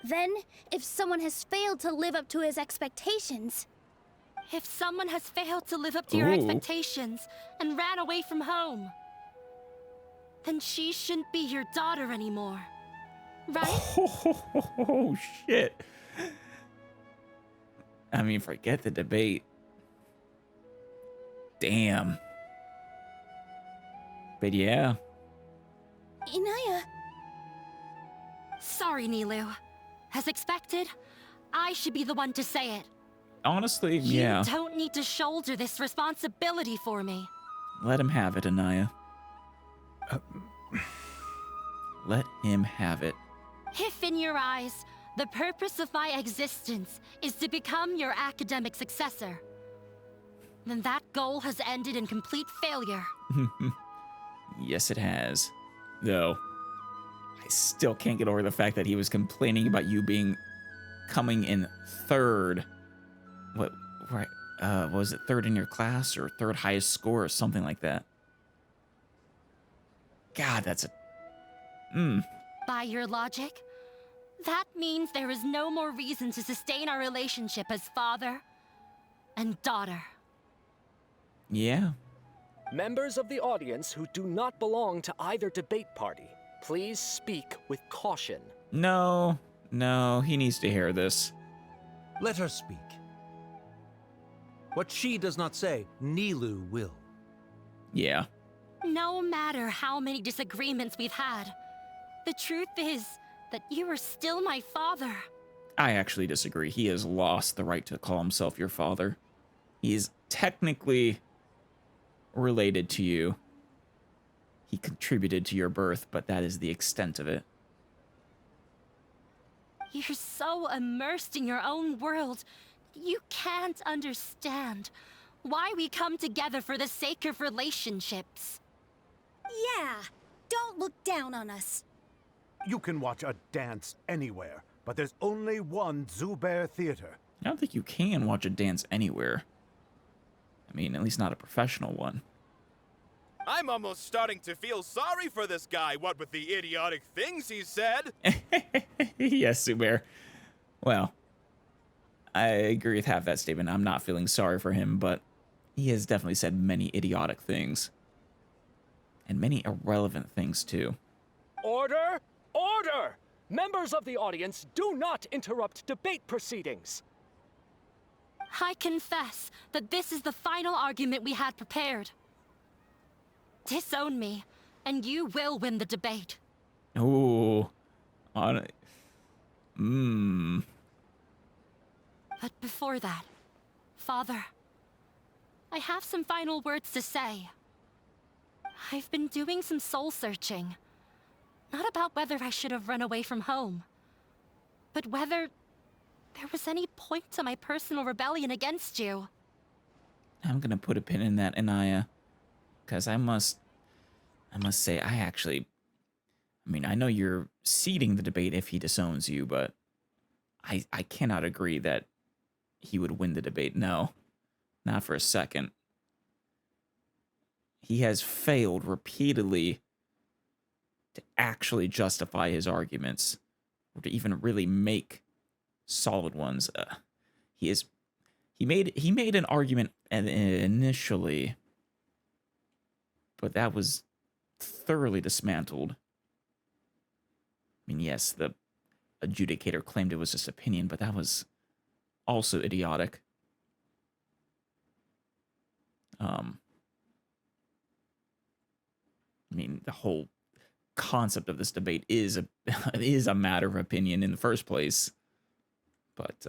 Then, if someone has failed to live up to his expectations... If someone has failed to live up to your expectations and ran away from home, then she shouldn't be your daughter anymore. Right? Oh, shit. I mean, forget the debate. Damn. But yeah. Inayah... Sorry, Nilou. As expected, I should be the one to say it. Honestly, yeah. You don't need to shoulder this responsibility for me. Let him have it, Inayah. Let him have it. If in your eyes, the purpose of my existence is to become your academic successor, then that goal has ended in complete failure. Yes, it has. Though, I still can't get over the fact that he was complaining about you coming in third. What, right? Was it third in your class or third highest score or something like that? God, that's a... By your logic, that means there is no more reason to sustain our relationship as father and daughter. Yeah. Members of the audience who do not belong to either debate party, please speak with caution. No, he needs to hear this. Let her speak. What she does not say, Nilou will. Yeah. No matter how many disagreements we've had, the truth is that you are still my father. I actually disagree. He has lost the right to call himself your father. He is technically related to you. He contributed to your birth, but that is the extent of it. You're so immersed in your own world, you can't understand why we come together for the sake of relationships. Yeah, don't look down on us. You can watch a dance anywhere, but there's only one Zubair theater. I don't think you can watch a dance anywhere. I mean, at least not a professional one. I'm almost starting to feel sorry for this guy, what with the idiotic things he said. Yes, Zubair. Well, I agree with half that statement. I'm not feeling sorry for him, but he has definitely said many idiotic things. And many irrelevant things, too. Order! Order! Members of the audience, do not interrupt debate proceedings. I confess that this is the final argument we had prepared. Disown me, and you will win the debate. Ooh. But before that, Father, I have some final words to say. I've been doing some soul searching. Not about whether I should have run away from home, but whether there was any point to my personal rebellion against you. I'm gonna put a pin in that, Inayah. Because I must I must say, I mean, I know you're seeding the debate if he disowns you, but I cannot agree that he would win the debate. No, not for a second. He has failed repeatedly to actually justify his arguments or to even really make solid ones. He made an argument initially, but that was thoroughly dismantled. I mean, yes, the adjudicator claimed it was just opinion, but that was also idiotic. I mean, the whole concept of this debate is a matter of opinion in the first place. But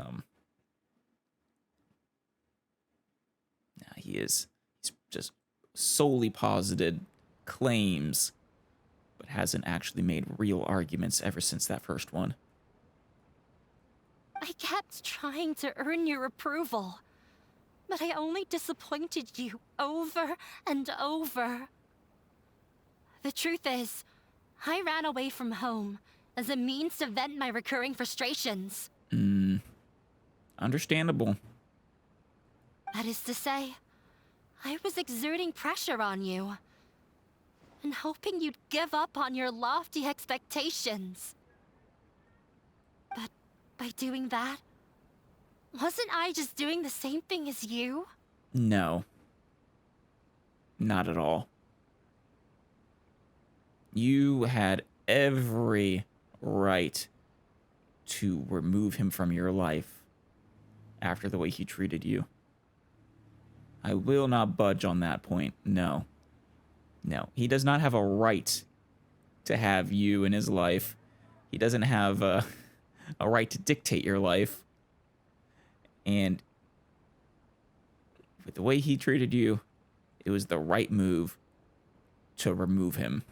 he's just solely posited claims, but hasn't actually made real arguments ever since that first one. I kept trying to earn your approval, but I only disappointed you over and over. The truth is, I ran away from home as a means to vent my recurring frustrations. Understandable. That is to say, I was exerting pressure on you, and hoping you'd give up on your lofty expectations. But by doing that, wasn't I just doing the same thing as you? No. Not at all. You had every right to remove him from your life after the way he treated you. I will not budge on that point. No. No. He does not have a right to have you in his life. He doesn't have a right to dictate your life. And with the way he treated you, it was the right move to remove him.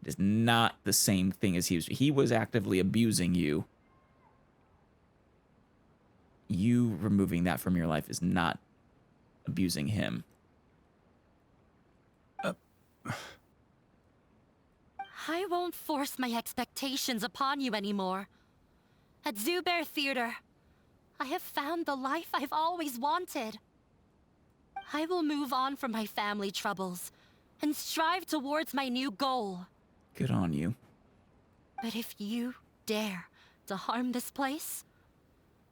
It is not the same thing as he was actively abusing you. You removing that from your life is not abusing him. I won't force my expectations upon you anymore. At Zubair Theater, I have found the life I've always wanted. I will move on from my family troubles and strive towards my new goal. Good on you. But if you dare to harm this place,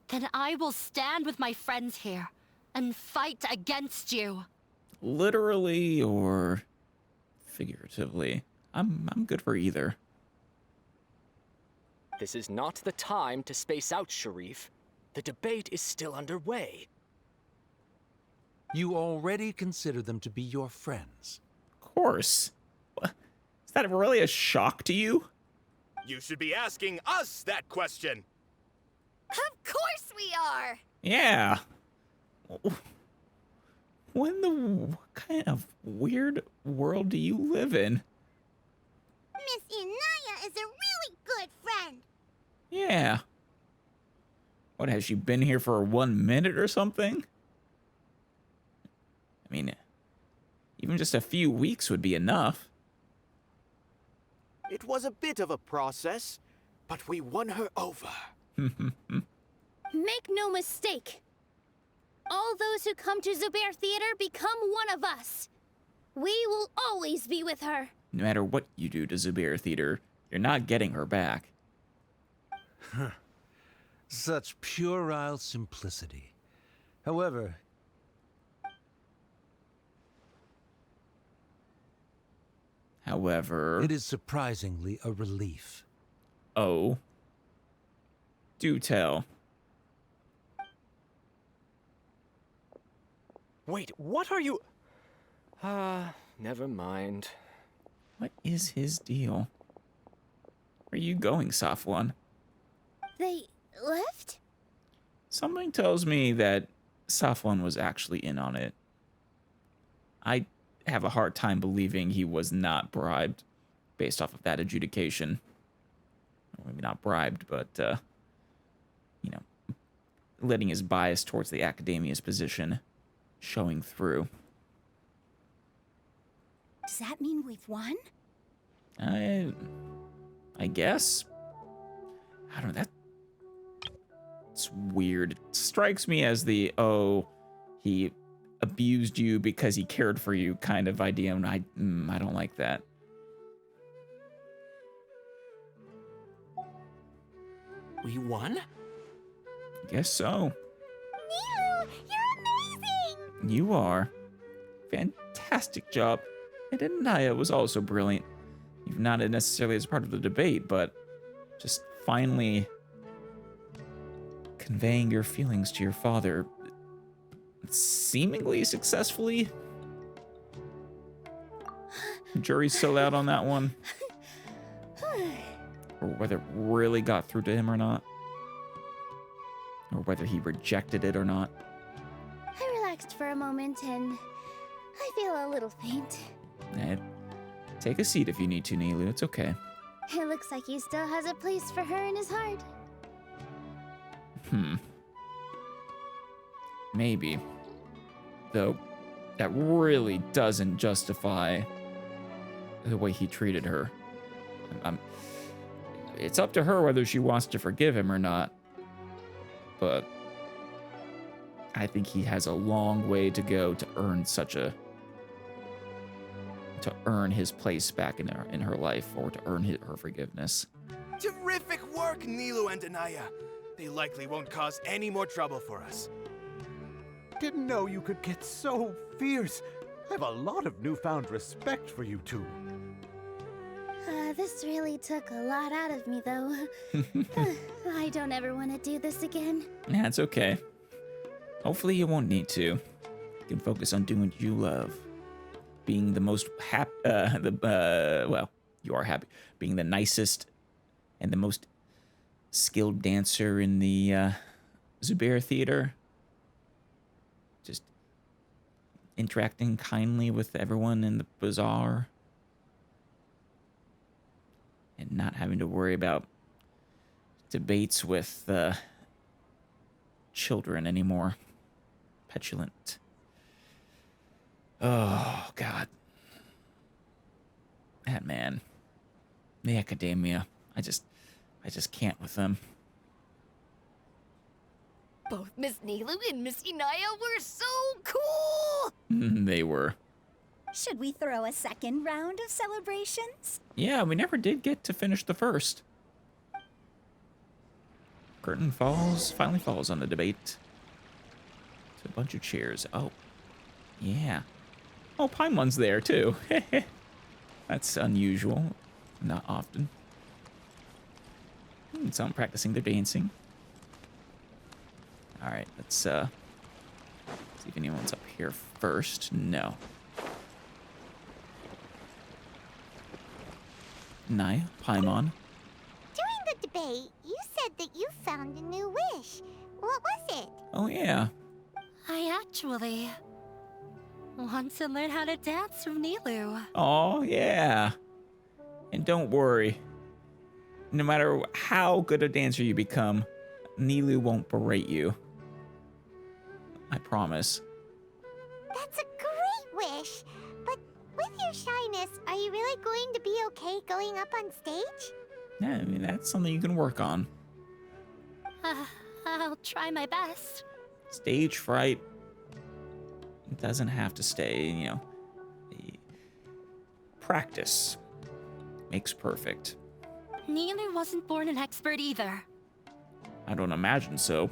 then I will stand with my friends here and fight against you. Literally or figuratively. I'm good for either. This is not the time to space out, Sharif. The debate is still underway. You already consider them to be your friends. Of course. Is that really a shock to you? You should be asking us that question. Of course we are! Yeah. What kind of weird world do you live in? Miss Inayah is a really good friend. Yeah. What, has she been here for 1 minute or something? I mean, even just a few weeks would be enough. It was a bit of a process, but we won her over. Make no mistake. All those who come to Zubair Theater become one of us. We will always be with her. No matter what you do to Zubair Theater, you're not getting her back. Such puerile simplicity. However, it is surprisingly a relief. Oh. Do tell. Wait, what are you... never mind. What is his deal? Where are you going, Safwan? They left? Something tells me that Safwan was actually in on it. I have a hard time believing he was not bribed based off of that adjudication. Or maybe not bribed, but, letting his bias towards the academia's position showing through. Does that mean we've won? I guess. I don't know. That's weird. It strikes me as the, oh, he abused you because he cared for you kind of idea, and I don't like that. We won? Guess so. Nilu, you're amazing! You are. Fantastic job. And Inayah was also brilliant. Even not necessarily as part of the debate, but just finally conveying your feelings to your father seemingly successfully. Jury's still out on that one. Or whether it really got through to him or not. Or whether he rejected it or not. I relaxed for a moment and I feel a little faint. Take a seat if you need to, Nilu. It's okay. It looks like he still has a place for her in his heart. Maybe. Though, that really doesn't justify the way he treated her. It's up to her whether she wants to forgive him or not. But I think he has a long way to go to earn to earn his place back in her life, or to earn her forgiveness. Terrific work, Nilu and Inayah. They likely won't cause any more trouble for us. Didn't know you could get so fierce. I have a lot of newfound respect for you two. This really took a lot out of me, though. I don't ever want to do this again. Yeah, it's okay. Hopefully you won't need to. You can focus on doing what you love. Being the most well, you are happy. Being the nicest and the most skilled dancer in the Zubair Theater. Just interacting kindly with everyone in the bazaar. And not having to worry about debates with children anymore. Petulant. Oh, God. That man. The academia. I just can't with them. Both Miss Nilu and Miss Inayah were so cool! They were. Should we throw a second round of celebrations? Yeah, we never did get to finish the first. Curtain finally falls on the debate. It's a bunch of cheers. Oh, yeah. Oh, Paimon's there too. That's unusual. Not often. So I'm practicing their dancing. All right, let's see if anyone's up here first. No. Inayah, Paimon. During the debate, you said that you found a new wish. What was it? Oh, yeah. I actually want to learn how to dance from Nilu. Oh, yeah. And don't worry. No matter how good a dancer you become, Nilu won't berate you. I promise. That's a great wish. But with your shyness, are you really going to be okay going up on stage? Yeah, I mean, that's something you can work on. I'll try my best. Stage fright, it doesn't have to stay, practice makes perfect. Nilu wasn't born an expert either. I don't imagine so.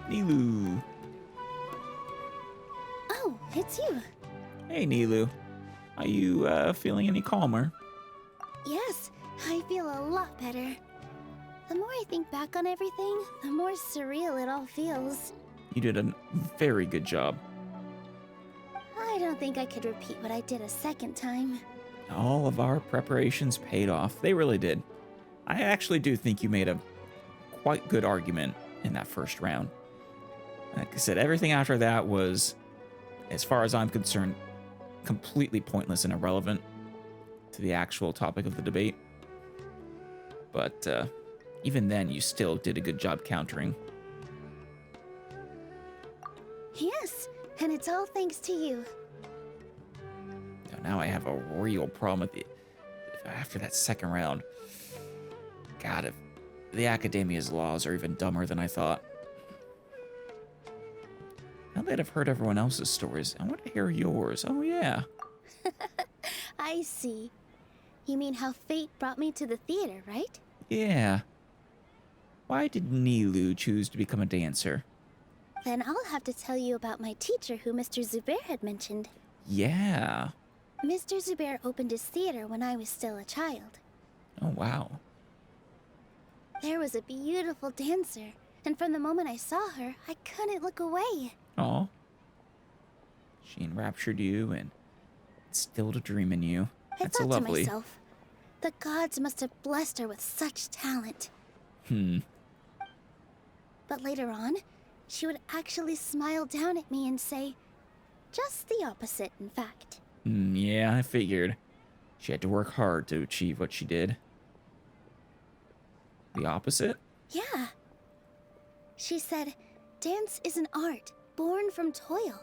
Nilu. Oh, it's you. Hey, Nilu. Are you feeling any calmer? Yes, I feel a lot better. The more I think back on everything, the more surreal it all feels. You did a very good job. I don't think I could repeat what I did a second time. All of our preparations paid off. They really did. I actually do think you made a quite good argument in that first round. Like I said, everything after that was, as far as I'm concerned, completely pointless and irrelevant to the actual topic of the debate. But even then, you still did a good job countering. And it's all thanks to you. Now I have a real problem with it. After that second round. God, if the Academia's laws are even dumber than I thought. Now that I've heard everyone else's stories, I want to hear yours. Oh, yeah. I see. You mean how fate brought me to the theater, right? Yeah. Why did Nilou choose to become a dancer? Then I'll have to tell you about my teacher who Mr. Zubair had mentioned. Yeah. Mr. Zubair opened his theater when I was still a child. Oh, wow. There was a beautiful dancer, and from the moment I saw her, I couldn't look away. Aw. She enraptured you and instilled a dream in you. I thought to myself, the gods must have blessed her with such talent. But later on, she would actually smile down at me and say, just the opposite, in fact. Yeah, I figured. She had to work hard to achieve what she did. The opposite? Yeah. She said, dance is an art born from toil.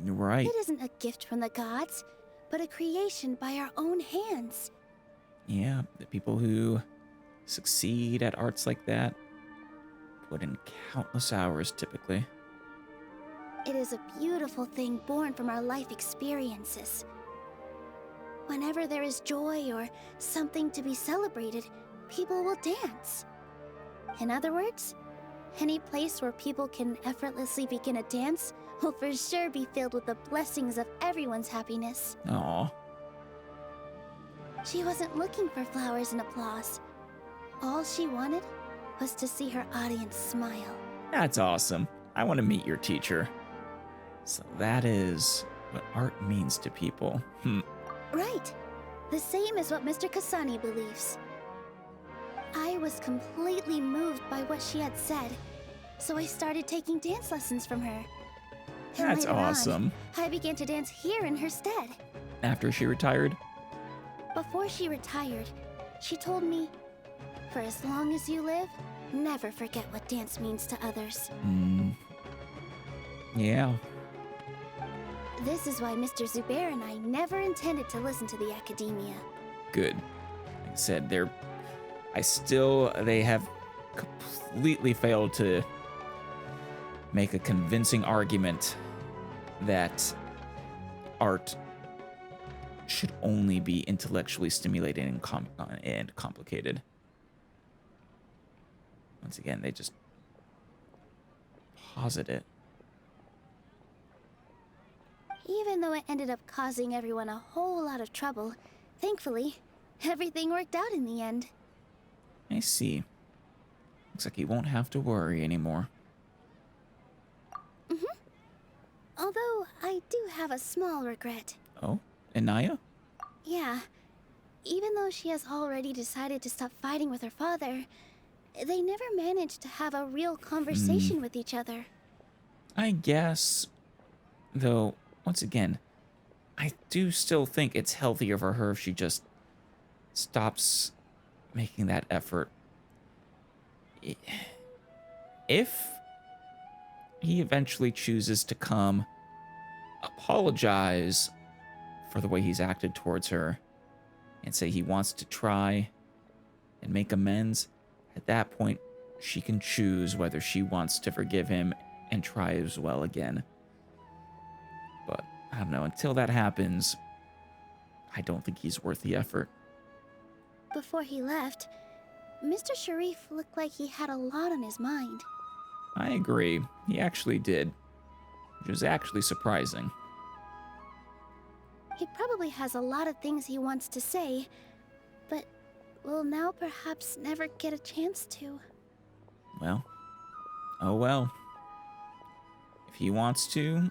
Right. It isn't a gift from the gods, but a creation by our own hands. Yeah, the people who succeed at arts like that put in countless hours, typically. It is a beautiful thing born from our life experiences. Whenever there is joy or something to be celebrated, people will dance. In other words, any place where people can effortlessly begin a dance will for sure be filled with the blessings of everyone's happiness. Aw. She wasn't looking for flowers and applause. All she wanted was to see her audience smile. That's awesome. I want to meet your teacher. So that is what art means to people. Right. The same as what Mr. Kasani believes. I was completely moved by what she had said, so I started taking dance lessons from her. And That's later awesome. On, I began to dance here in her stead. After she retired? Before she retired, she told me, for as long as you live, never forget what dance means to others. Yeah. This is why Mr. Zubair and I never intended to listen to the Academia. Good. Like I said, they have completely failed to make a convincing argument that art should only be intellectually stimulating and complicated. Once again, they just posit it. Even though it ended up causing everyone a whole lot of trouble, thankfully, everything worked out in the end. I see. Looks like you won't have to worry anymore. Although, I do have a small regret. Oh? Inayah? Yeah. Even though she has already decided to stop fighting with her father, they never managed to have a real conversation with each other. I guess, though, once again, I do still think it's healthier for her if she just stops making that effort. If he eventually chooses to come apologize for the way he's acted towards her and say he wants to try and make amends, at that point, she can choose whether she wants to forgive him and try as well again. But, I don't know, until that happens, I don't think he's worth the effort. Before he left, Mr. Sharif looked like he had a lot on his mind. I agree. He actually did. Which was actually surprising. He probably has a lot of things he wants to say, but will now perhaps never get a chance to. Well. Oh well. If he wants to,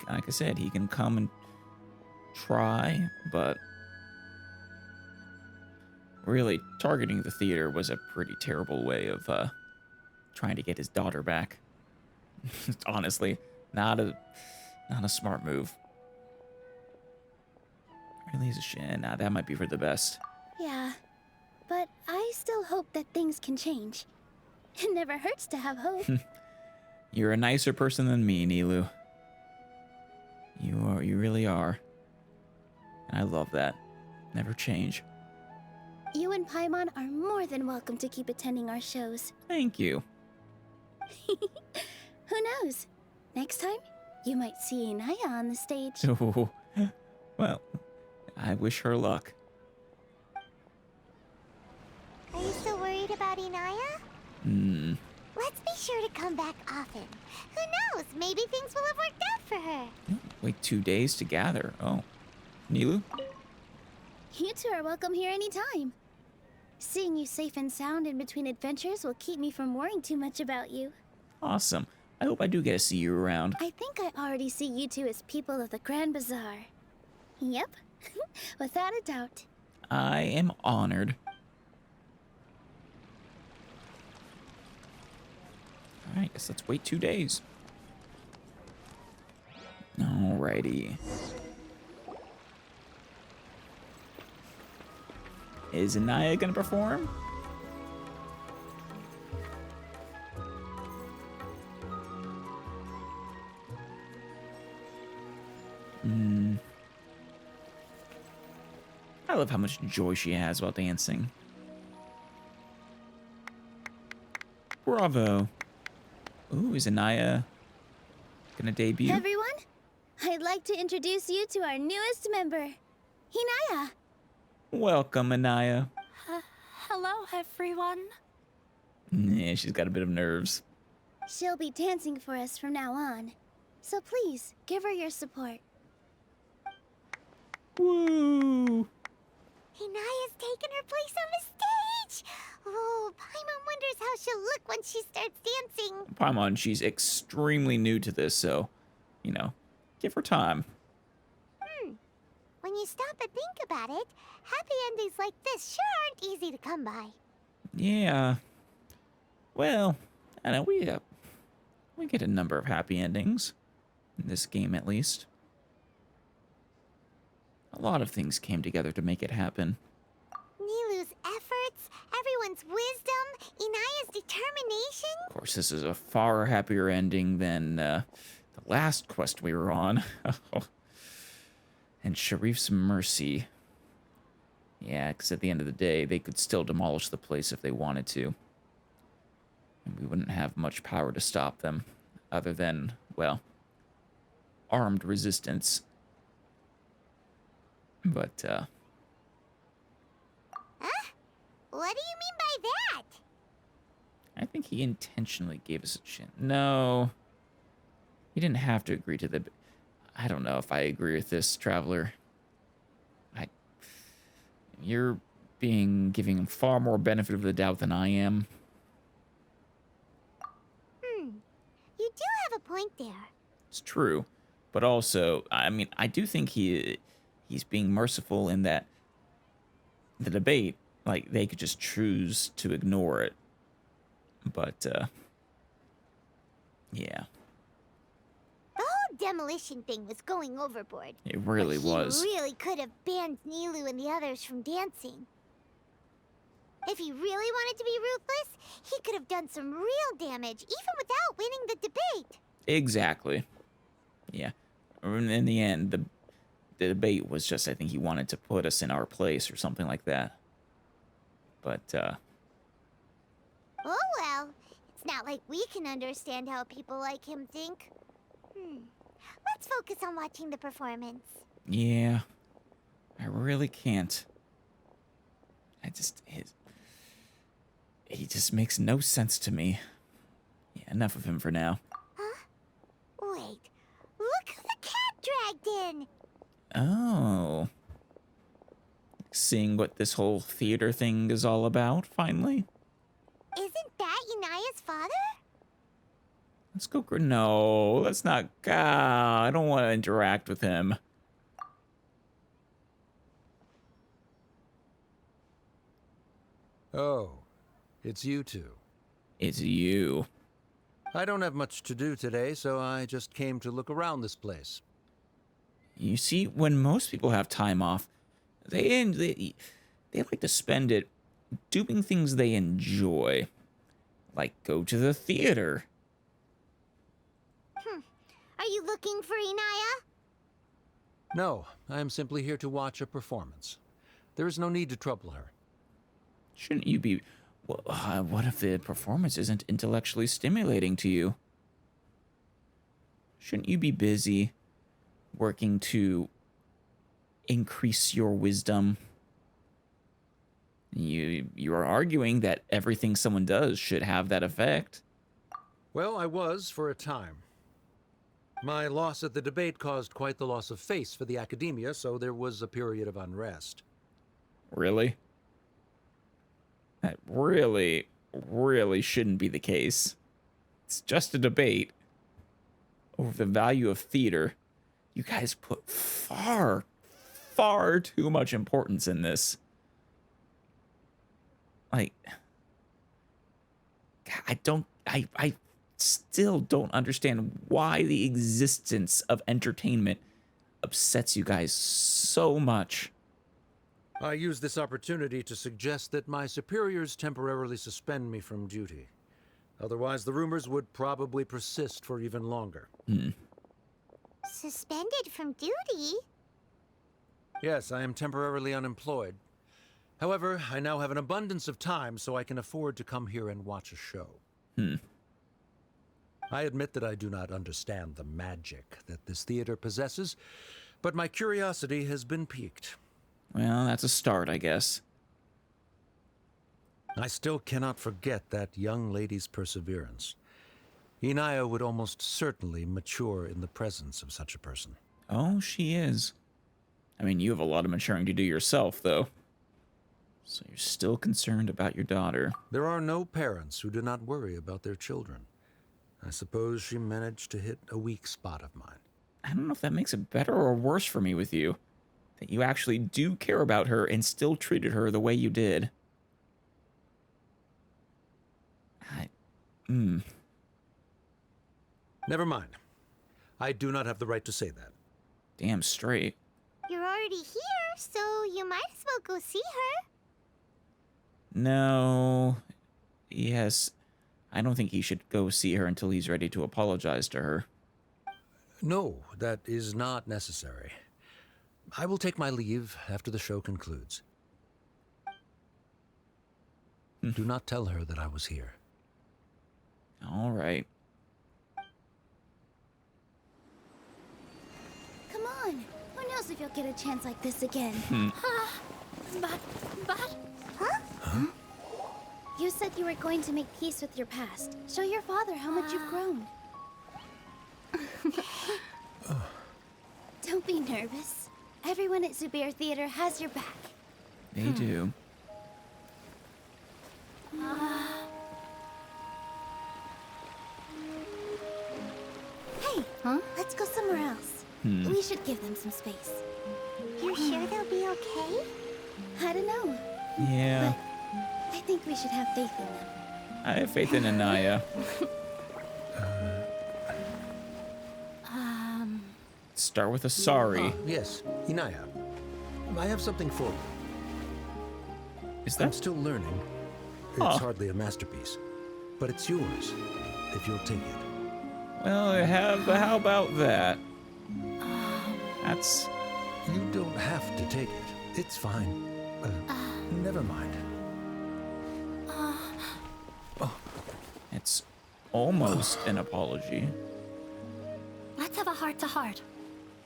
like I said, he can come and try, but really, targeting the theater was a pretty terrible way of trying to get his daughter back. Honestly, not a smart move. Really is a shame. Nah, that might be for the best. Yeah, but I still hope that things can change. It never hurts to have hope. You're a nicer person than me, Nilou. You really are. And I love that. Never change. You and Paimon are more than welcome to keep attending our shows. Thank you. Who knows? Next time, you might see Inayah on the stage. Oh, well, I wish her luck. Are you still worried about Inayah? Hmm. Let's be sure to come back often. Who knows? Maybe things will have worked out for her. Wait 2 days to gather. Oh. Nilou? You two are welcome here anytime. Seeing you safe and sound in between adventures will keep me from worrying too much about you. Awesome. I hope I do get to see you around. I think I already see you two as people of the Grand Bazaar. Yep, without a doubt. I am honored. Alright, guess let's wait 2 days. Alrighty. Is Inayah gonna perform? I love how much joy she has while dancing. Bravo. Ooh, is Inayah gonna debut? Everyone, I'd like to introduce you to our newest member, Inayah. Welcome, Inayah. Hello, everyone. Yeah, she's got a bit of nerves. She'll be dancing for us from now on. So please, give her your support. Woo! Inayah's taken her place on the stage! Oh, Paimon wonders how she'll look when she starts dancing. Paimon, she's extremely new to this, so, you know, give her time. When you stop and think about it, happy endings like this sure aren't easy to come by. Yeah. Well, I know we get a number of happy endings. In this game, at least. A lot of things came together to make it happen. Nilou's efforts, everyone's wisdom, Inayah's determination. Of course, this is a far happier ending than the last quest we were on. And Sharif's mercy. Yeah, because at the end of the day, they could still demolish the place if they wanted to. And we wouldn't have much power to stop them, other than, well, armed resistance. But, Huh? What do you mean by that? I think he intentionally gave us a chance. No. He didn't have to agree to the... I don't know if I agree with this, Traveler. You're giving him far more benefit of the doubt than I am. You do have a point there. It's true. But also, I mean, I do think he's being merciful in that the debate, like, they could just choose to ignore it. But, yeah. The whole demolition thing was going overboard. It really But was. He really could have banned Nilou and the others from dancing. If he really wanted to be ruthless, he could have done some real damage, even without winning the debate. Exactly. Yeah. In the end, the debate was just, I think he wanted to put us in our place or something like that. But, Oh well, it's not like we can understand how people like him think. Let's focus on watching the performance. yeah. I really can't. He just makes no sense to me. Yeah, enough of him for now. Huh? Wait, look who the cat dragged in! Oh. Seeing what this whole theater thing is all about, finally. Isn't that Inayah's father? Let's go. No, let's not. I don't want to interact with him. Oh, it's you two. It's you. I don't have much to do today, so I just came to look around this place. You see, when most people have time off, they like to spend it doing things they enjoy. Like go to the theater. Are you looking for Inayah? No, I am simply here to watch a performance. There is no need to trouble her. Shouldn't you be... Well, what if the performance isn't intellectually stimulating to you? Shouldn't you be busy working to increase your wisdom? You are arguing that everything someone does should have that effect. Well, I was for a time. My loss at the debate caused quite the loss of face for the academia, so there was a period of unrest. Really? That really, really shouldn't be the case. It's just a debate over the value of theater. You guys put far, far too much importance in this. Like, I still don't understand why the existence of entertainment upsets you guys so much. I use this opportunity to suggest that my superiors temporarily suspend me from duty. Otherwise, the rumors would probably persist for even longer. Suspended from duty? Yes, I am temporarily unemployed. However, I now have an abundance of time, so I can afford to come here and watch a show. I admit that I do not understand the magic that this theater possesses, but my curiosity has been piqued. Well, that's a start, I guess. I still cannot forget that young lady's perseverance. Inayah would almost certainly mature in the presence of such a person. Oh, she is. I mean, you have a lot of maturing to do yourself, though. So you're still concerned about your daughter. There are no parents who do not worry about their children. I suppose she managed to hit a weak spot of mine. I don't know if that makes it better or worse for me with you. That you actually do care about her and still treated her the way you did. Never mind. I do not have the right to say that. Damn straight. You're already here, so you might as well go see her. No. Yes. I don't think he should go see her until he's ready to apologize to her. No, that is not necessary. I will take my leave after the show concludes. Do not tell her that I was here. All right. Come on. Who knows if you'll get a chance like this again? But... Huh? You said you were going to make peace with your past. Show your father how much you've grown. Don't be nervous. Everyone at Zubair Theater has your back. They do. Hey, let's go somewhere else. We should give them some space. You're sure they'll be okay? I don't know. Yeah. But I think we should have faith in them. I have faith in Inayah. Start with a sorry. Yes, Inayah. I have something for you. Is I'm that... still learning. It's hardly a masterpiece, but it's yours, if you'll take it. Well, how about that? That's... You don't have to take it. It's fine. Never mind. It's almost an apology. Let's have a heart-to-heart,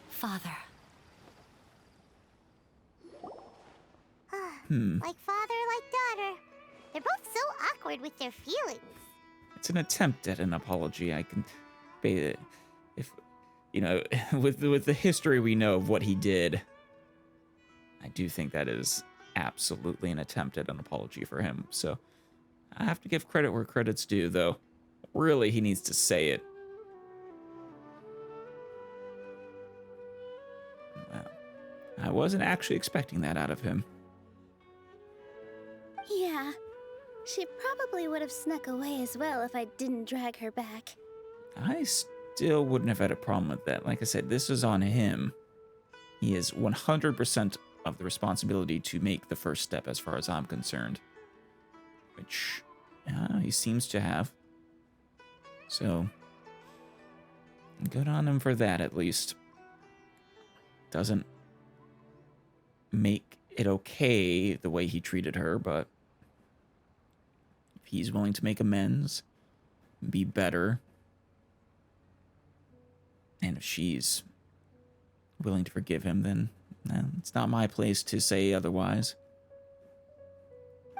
Father. Like father, like daughter. They're both so awkward with their feelings. It's an attempt at an apology. I can... If... You know, with the history we know of what he did, I do think that is absolutely an attempt at an apology for him. So I have to give credit where credit's due, though. Really, he needs to say it. Well, I wasn't actually expecting that out of him. Yeah. She probably would have snuck away as well if I didn't drag her back. I still wouldn't have had a problem with that. Like I said, this is on him. He has 100% of the responsibility to make the first step as far as I'm concerned. Which he seems to have. So, good on him for that, at least. Doesn't make it okay the way he treated her, but if he's willing to make amends, be better, and if she's willing to forgive him, then it's not my place to say otherwise.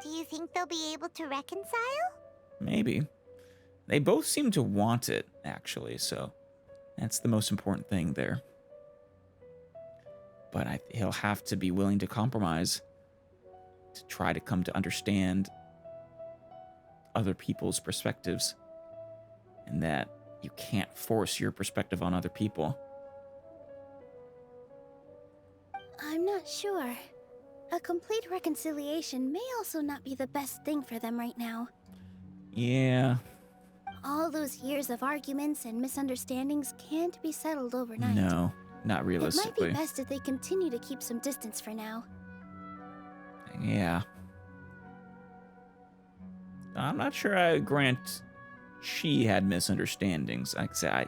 Do you think they'll be able to reconcile? Maybe. They both seem to want it, actually, so that's the most important thing there. But he'll have to be willing to compromise to try to come to understand other people's perspectives, and that you can't force your perspective on other people. I'm not sure. A complete reconciliation may also not be the best thing for them right now. Yeah. All those years of arguments and misunderstandings can't be settled overnight. No, not realistically. It might be best if they continue to keep some distance for now. Yeah. I'm not sure I grant she had misunderstandings. Like I say,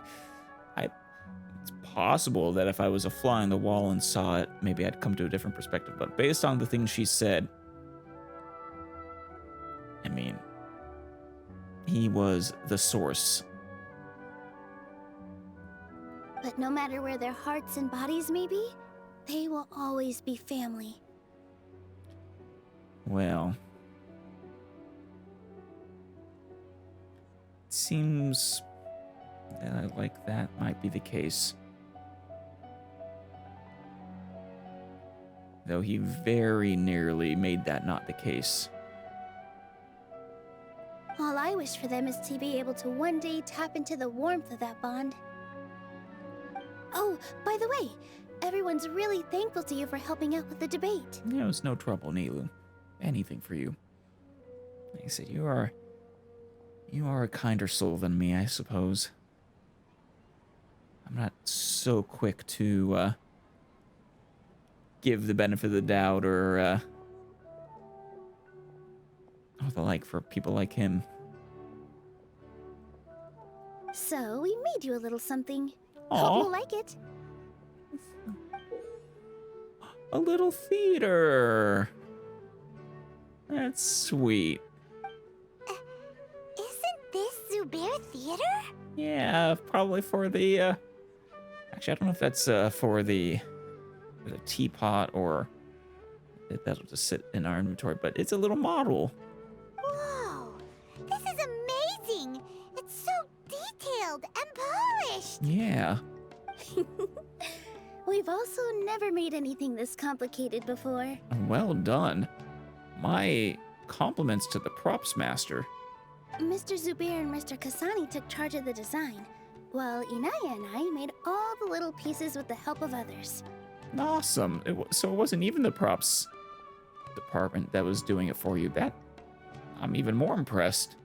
it's possible that if I was a fly on the wall and saw it, maybe I'd come to a different perspective. But based on the things she said, I mean, he was the source. But no matter where their hearts and bodies may be, they will always be family. Well, it seems that that might be the case. Though he very nearly made that not the case. All I wish for them is to be able to one day tap into the warmth of that bond. Oh, by the way, everyone's really thankful to you for helping out with the debate. Yeah, it was no trouble, Nilu. Anything for you. Like I said, you are a kinder soul than me, I suppose. I'm not so quick to give the benefit of the doubt or the like for people like him. So, we made you a little something. Aw. Hope you'll like it. A little theater. That's sweet. Isn't this Zubair Theater? Yeah, probably for the, actually, I don't know if that's, for the teapot or if that'll just sit in our inventory, but it's a little model. Whoa! This is amazing! It's so detailed and polished! Yeah. We've also never made anything this complicated before. Well done. My compliments to the props master. Mr. Zubair and Mr. Kasani took charge of the design, while Inayah and I made all the little pieces with the help of others. Awesome. So it wasn't even the props department that was doing it for you. I'm even more impressed.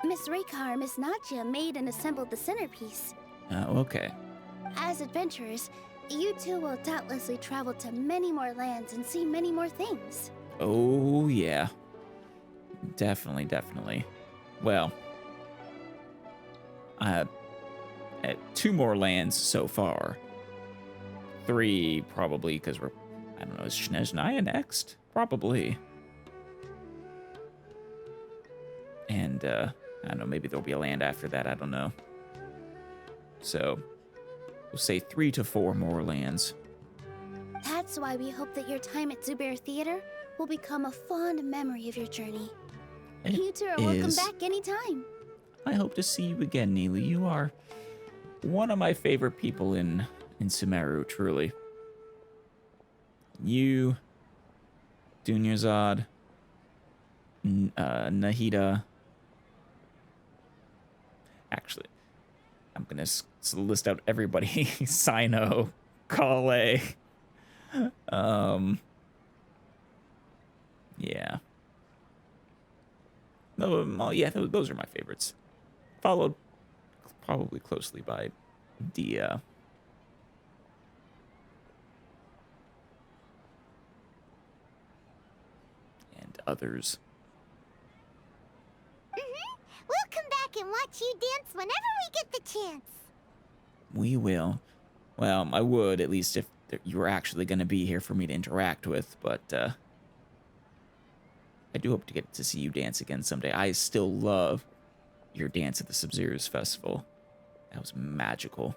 Miss Reikar and Miss Nadja made and assembled the centerpiece. Okay. As adventurers, you two will doubtlessly travel to many more lands and see many more things. Oh, yeah. Definitely, definitely. Well, at 2 more lands so far. 3, probably, because I don't know, is Snezhnaya next? Probably. And, I don't know, maybe there'll be a land after that, I don't know. So, we'll say 3 to 4 more lands. That's why we hope that your time at Zubair Theater will become a fond memory of your journey. You two are welcome back anytime. I hope to see you again, Neely. You are one of my favorite people in Sumeru, truly. You, Dunyarzad, Nahida. Actually, I'm gonna list out everybody. Sino, Kale. Yeah. No, yeah, those are my favorites. Followed probably closely by Dia. And others. We'll come back and watch you dance whenever we get the chance. We will. Well, I would, at least if you were actually going to be here for me to interact with, but I do hope to get to see you dance again someday. I still love your dance at the Sub-Zero's festival. That was magical.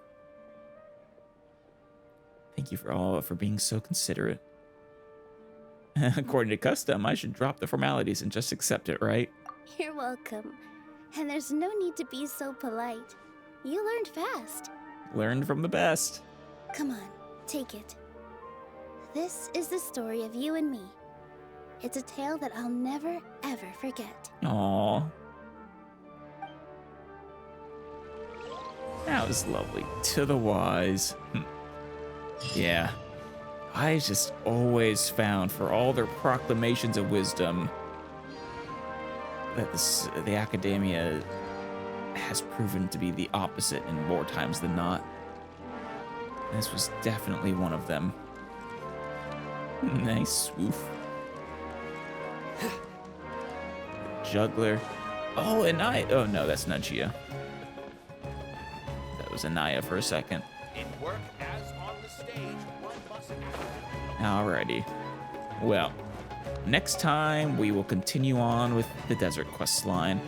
Thank you for being so considerate. According to custom, I should drop the formalities and just accept it, right? You're welcome. And there's no need to be so polite. You learned fast. Learned from the best. Come on, take it. This is the story of you and me. It's a tale that I'll never, ever forget. Aww. That was lovely. To the wise. Yeah. I just always found, for all their proclamations of wisdom, that the academia has proven to be the opposite in more times than not. And this was definitely one of them. Nice swoof. Juggler. Oh, Inayah. Oh, no, that's Nunchia. That was Inayah for a second. In work as on the stage, one must act. Alrighty. Well, next time we will continue on with the desert quest line.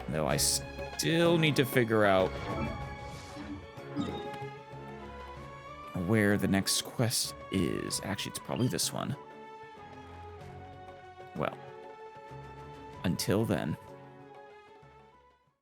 Though I still need to figure out where the next quest is. Actually, it's probably this one. Well, until then.